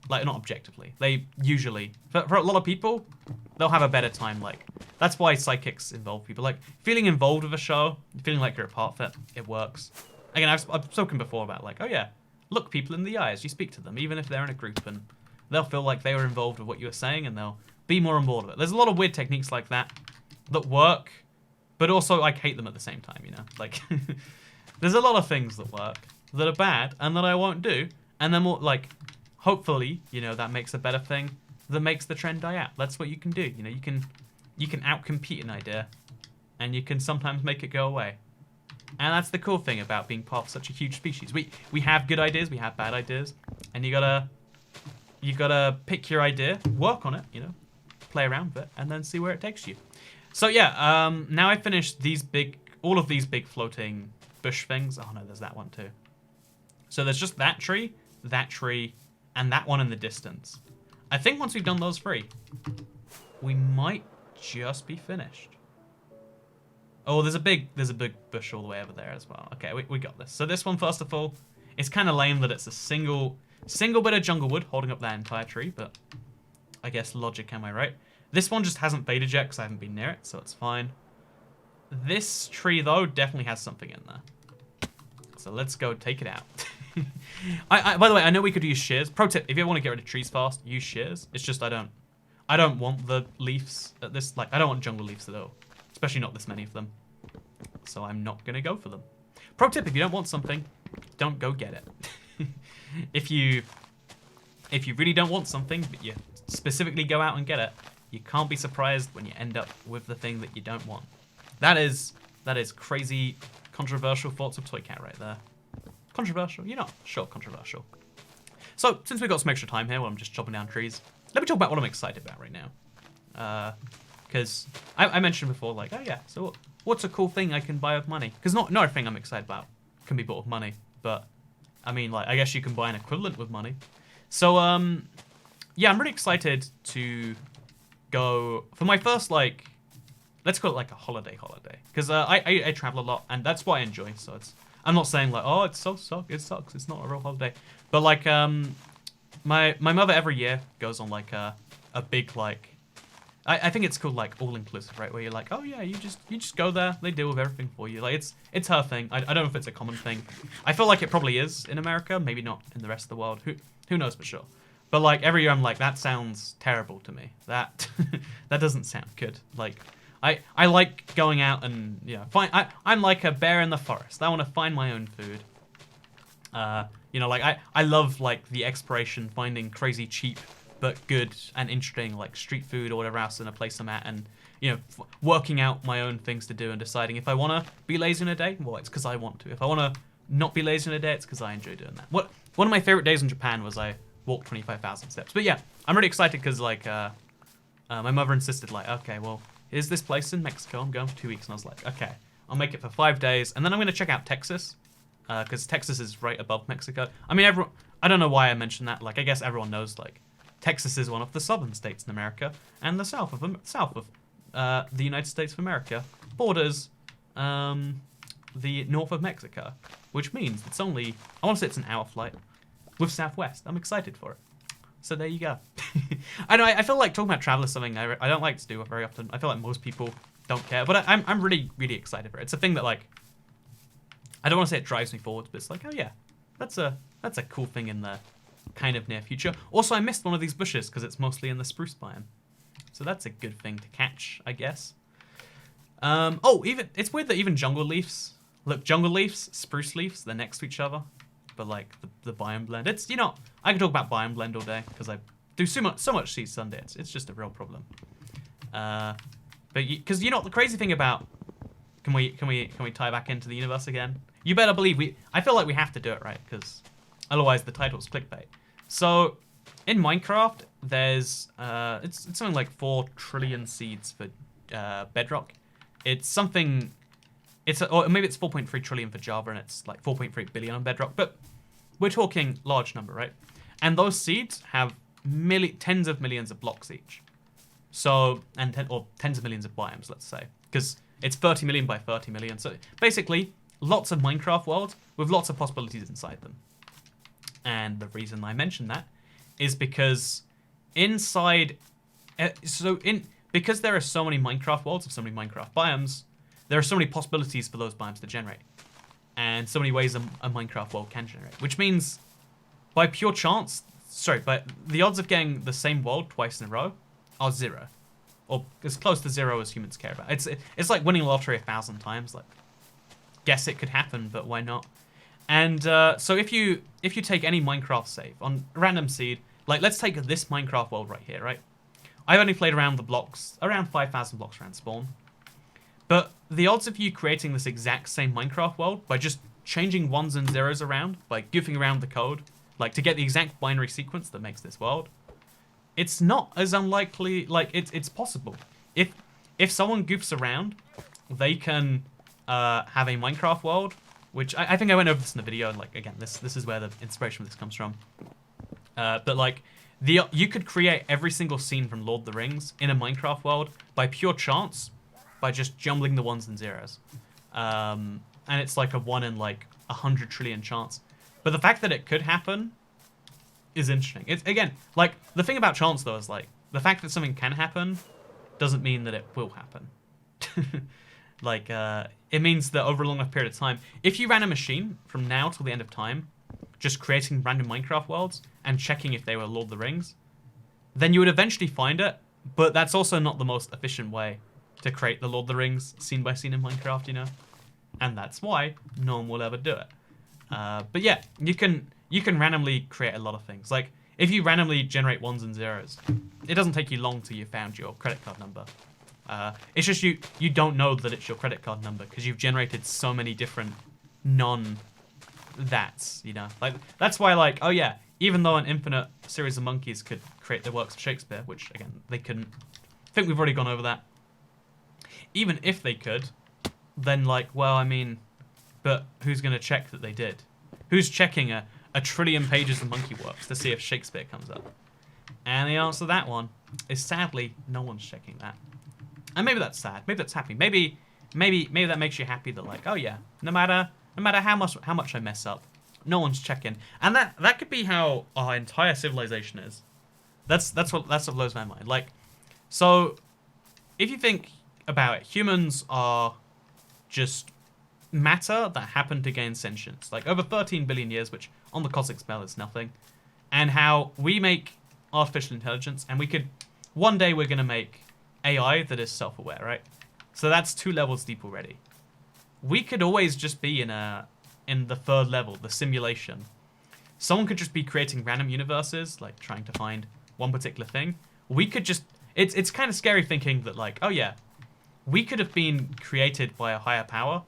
like, not objectively. They usually, for a lot of people, they'll have a better time. Like, that's why psychics involve people. Like, feeling involved with a show, feeling like you're a part of it, it works. Again, I've spoken before about like, oh yeah, look people in the eye as you speak to them, even if they're in a group, and they'll feel like they were involved with what you were saying, and they'll be more on board with it. There's a lot of weird techniques like that work, but also I hate them at the same time, you know? Like, there's a lot of things that work that are bad and that I won't do, and then more, like, hopefully, you know, that makes a better thing that makes the trend die out. That's what you can do, you know? You can out-compete an idea, and you can sometimes make it go away. And that's the cool thing about being part of such a huge species. We have good ideas, we have bad ideas, and you gotta pick your idea, work on it, you know, play around with it, and then see where it takes you. So yeah, now I finished all of these big floating bush things. Oh no, there's that one too. So there's just that tree, and that one in the distance. I think once we've done those three, we might just be finished. Oh, there's a big bush all the way over there as well. Okay, we got this. So this one, first of all, it's kind of lame that it's a single bit of jungle wood holding up that entire tree, but I guess logic, am I right? This one just hasn't faded yet because I haven't been near it, so it's fine. This tree, though, definitely has something in there. So let's go take it out. By the way, I know we could use shears. Pro tip, if you ever want to get rid of trees fast, use shears. It's just I don't want the leaves at this, like, I don't want jungle leaves at all. Especially not this many of them. So I'm not going to go for them. Pro tip, if you don't want something, don't go get it. If you really don't want something, but you specifically go out and get it, you can't be surprised when you end up with the thing that you don't want. That is crazy, controversial thoughts of Toy Cat right there. Controversial? You're not sure controversial. So, since we've got some extra time here while I'm just chopping down trees, let me talk about what I'm excited about right now. Because I mentioned before, like, oh yeah, so what's a cool thing I can buy with money? Because not everything I'm excited about can be bought with money, but I mean, like, I guess you can buy an equivalent with money. So, yeah, I'm really excited to go for my first, like, let's call it like a holiday. Because I travel a lot, and that's what I enjoy. So I'm not saying like, oh, it sucks. It's not a real holiday. But like, my mother every year goes on like a big like, I think it's called like all inclusive, right? Where you're like, oh yeah, you just go there, they deal with everything for you. Like it's her thing. I don't know if it's a common thing. I feel like it probably is in America, maybe not in the rest of the world. Who knows for sure. But like every year I'm like, that sounds terrible to me. That that doesn't sound good. Like I like going out and I'm like a bear in the forest. I want to find my own food. Like I love like the exploration, finding crazy cheap but good and interesting like street food or whatever else in a place I'm at, and working out my own things to do and deciding if I want to be lazy in a day, well, it's because I want to. If I want to not be lazy in a day, it's because I enjoy doing that. One of my favorite days in Japan was I walked 25,000 steps. But yeah, I'm really excited because like my mother insisted like, okay, well, here's this place in Mexico. I'm going for 2 weeks, and I was like, okay, I'll make it for 5 days, and then I'm going to check out Texas because Texas is right above Mexico. I mean, I don't know why I mentioned that. Like, I guess everyone knows like Texas is one of the southern states in America, and the south of the United States of America borders the north of Mexico, which means it's only, I want to say it's an hour flight with Southwest. I'm excited for it. So there you go. I know, I feel like talking about travel is something I don't like to do very often. I feel like most people don't care, but I'm really, really excited for it. It's a thing that like, I don't want to say it drives me forward, but it's like, oh yeah, that's a cool thing in the kind of near future. Also, I missed one of these bushes because it's mostly in the spruce biome. So that's a good thing to catch, I guess. It's weird that even jungle leaves, look, jungle leaves, spruce leaves, they're next to each other. But like the biome blend, it's, I can talk about biome blend all day because I do so much Seed Sunday. It's just a real problem. But because you know what the crazy thing about, can we tie back into the universe again? You better believe I feel like we have to do it, right? Because otherwise the title's clickbait. So in Minecraft, there's it's something like 4 trillion seeds for Bedrock. It's something. Or maybe it's 4.3 trillion for Java, and it's like 4.3 billion on Bedrock. But we're talking large number, right? And those seeds have tens of millions of blocks each. So, or tens of millions of biomes, let's say, because it's 30 million by 30 million. So basically, lots of Minecraft worlds with lots of possibilities inside them. And the reason I mention that is because inside, because there are so many Minecraft worlds of so many Minecraft biomes, there are so many possibilities for those biomes to generate, and so many ways a Minecraft world can generate. Which means, by pure chance, but the odds of getting the same world twice in a row are 0, or as close to 0 as humans care about. It's like winning a lottery 1,000 times. Like, guess it could happen, but why not? And so if you take any Minecraft save on random seed, like let's take this Minecraft world right here, right? I've only played around the blocks, around 5,000 blocks around spawn. But the odds of you creating this exact same Minecraft world by just changing 1s and 0s around, by goofing around the code, like to get the exact binary sequence that makes this world, it's not as unlikely. Like it's possible. If someone goofs around, they can have a Minecraft world, which I think I went over this in the video. And like again, this is where the inspiration for this comes from. But like you could create every single scene from Lord of the Rings in a Minecraft world by pure chance, by just jumbling the 1s and 0s. And it's like a 1 in like 100 trillion chance. But the fact that it could happen is interesting. It's again, like the thing about chance though is like the fact that something can happen doesn't mean that it will happen. Like it means that over a long enough period of time, if you ran a machine from now till the end of time, just creating random Minecraft worlds and checking if they were Lord of the Rings, then you would eventually find it. But that's also not the most efficient way to create the Lord of the Rings scene by scene in Minecraft, you know? And that's why no one will ever do it. But yeah, you can randomly create a lot of things. Like, if you randomly generate 1s and 0s, it doesn't take you long till you found your credit card number. It's just you don't know that it's your credit card number because you've generated so many different non-that's, you know? Like, that's why, like, oh yeah, even though an infinite series of monkeys could create their works of Shakespeare, which, again, they couldn't. I think we've already gone over that. Even if they could, then like, well, I mean, but who's going to check that they did? Who's checking a trillion pages of monkey works to see if Shakespeare comes up? And the answer to that one is sadly, no one's checking that. And maybe that's sad. Maybe that's happy. Maybe that makes you happy that like, oh yeah, no matter how much I mess up, no one's checking. And that could be how our entire civilization is. That's what blows my mind. Like, so if you think about it, humans are just matter that happened to gain sentience, like over 13 billion years, which on the cosmic scale is nothing, and how we make artificial intelligence, and one day we're going to make AI that is self-aware, right? So that's 2 levels deep already. We could always just be in the 3rd level, the simulation. Someone could just be creating random universes, like trying to find one particular thing. We could just, it's kind of scary thinking that like, oh yeah, we could have been created by a higher power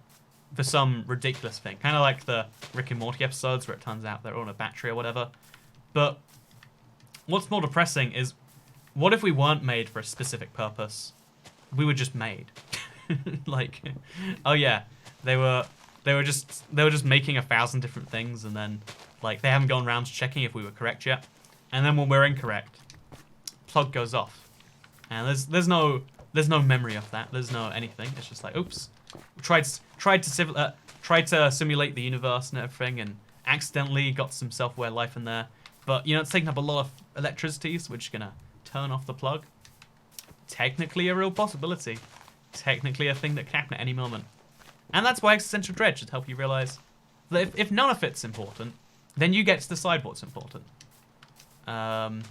for some ridiculous thing. Kind of like the Rick and Morty episodes where it turns out they're on a battery or whatever. But what's more depressing is, what if we weren't made for a specific purpose? We were just made. Like, oh yeah, they were just making 1,000 different things, and then like they haven't gone around checking if we were correct yet. And then when we're incorrect, plug goes off. And there's no memory of that. There's no anything. It's just like, oops, tried to simulate the universe and everything, and accidentally got some self-aware life in there. But you know, it's taking up a lot of electricity, so we're just gonna turn off the plug. Technically a real possibility. Technically a thing that can happen at any moment. And that's why existential dread should help you realize that if none of it's important, then you get to decide what's important. And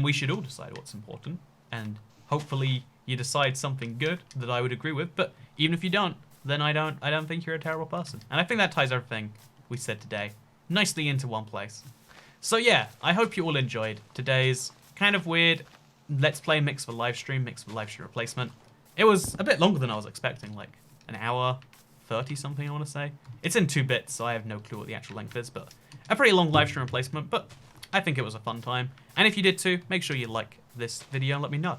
we should all decide what's important. And hopefully you decide something good that I would agree with. But even if you don't, then I don't think you're a terrible person. And I think that ties everything we said today nicely into one place. So yeah, I hope you all enjoyed today's kind of weird Let's Play mixed with live stream replacement. It was a bit longer than I was expecting, like an hour 30 something, I want to say. It's in 2 bits, so I have no clue what the actual length is, but a pretty long live stream replacement, but I think it was a fun time. And if you did too, make sure you like this video and let me know.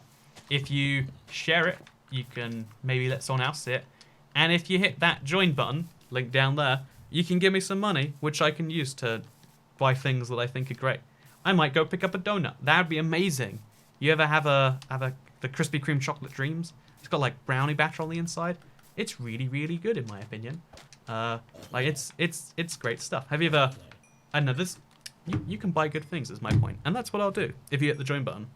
If you share it, you can maybe let someone else see it. And if you hit that join button, link down there, you can give me some money, which I can use to buy things that I think are great. I might go pick up a donut. That would be amazing. You ever have the Krispy Kreme chocolate dreams? It's got like brownie batter on the inside. It's really, really good in my opinion. Like it's great stuff. Have you ever? I don't know this. You can buy good things is my point, and that's what I'll do if you hit the join button.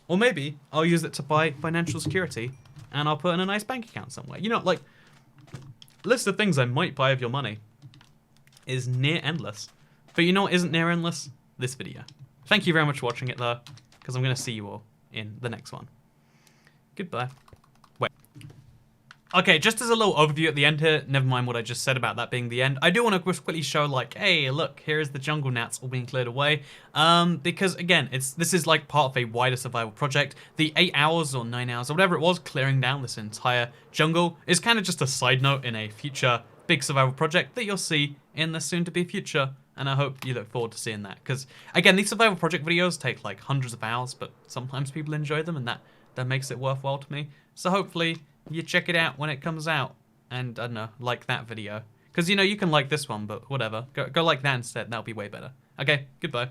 Or maybe I'll use it to buy financial security, and I'll put in a nice bank account somewhere. You know, like list of things I might buy with your money is near endless. But you know what isn't near endless? This video. Thank you very much for watching it though, because I'm going to see you all in the next one. Goodbye. Wait. Okay, just as a little overview at the end here, never mind what I just said about that being the end, I do want to quickly show like, hey, look, here's the jungle gnats all being cleared away. Because again, this is like part of a wider survival project. The 8 hours or 9 hours or whatever it was clearing down this entire jungle is kind of just a side note in a future big survival project that you'll see in the soon-to-be future. And I hope you look forward to seeing that. Because, again, these survival project videos take like hundreds of hours, but sometimes people enjoy them, and that makes it worthwhile to me. So hopefully you check it out when it comes out. And, I don't know, like that video. Because, you know, you can like this one, but whatever. Go like that instead. That'll be way better. Okay, goodbye.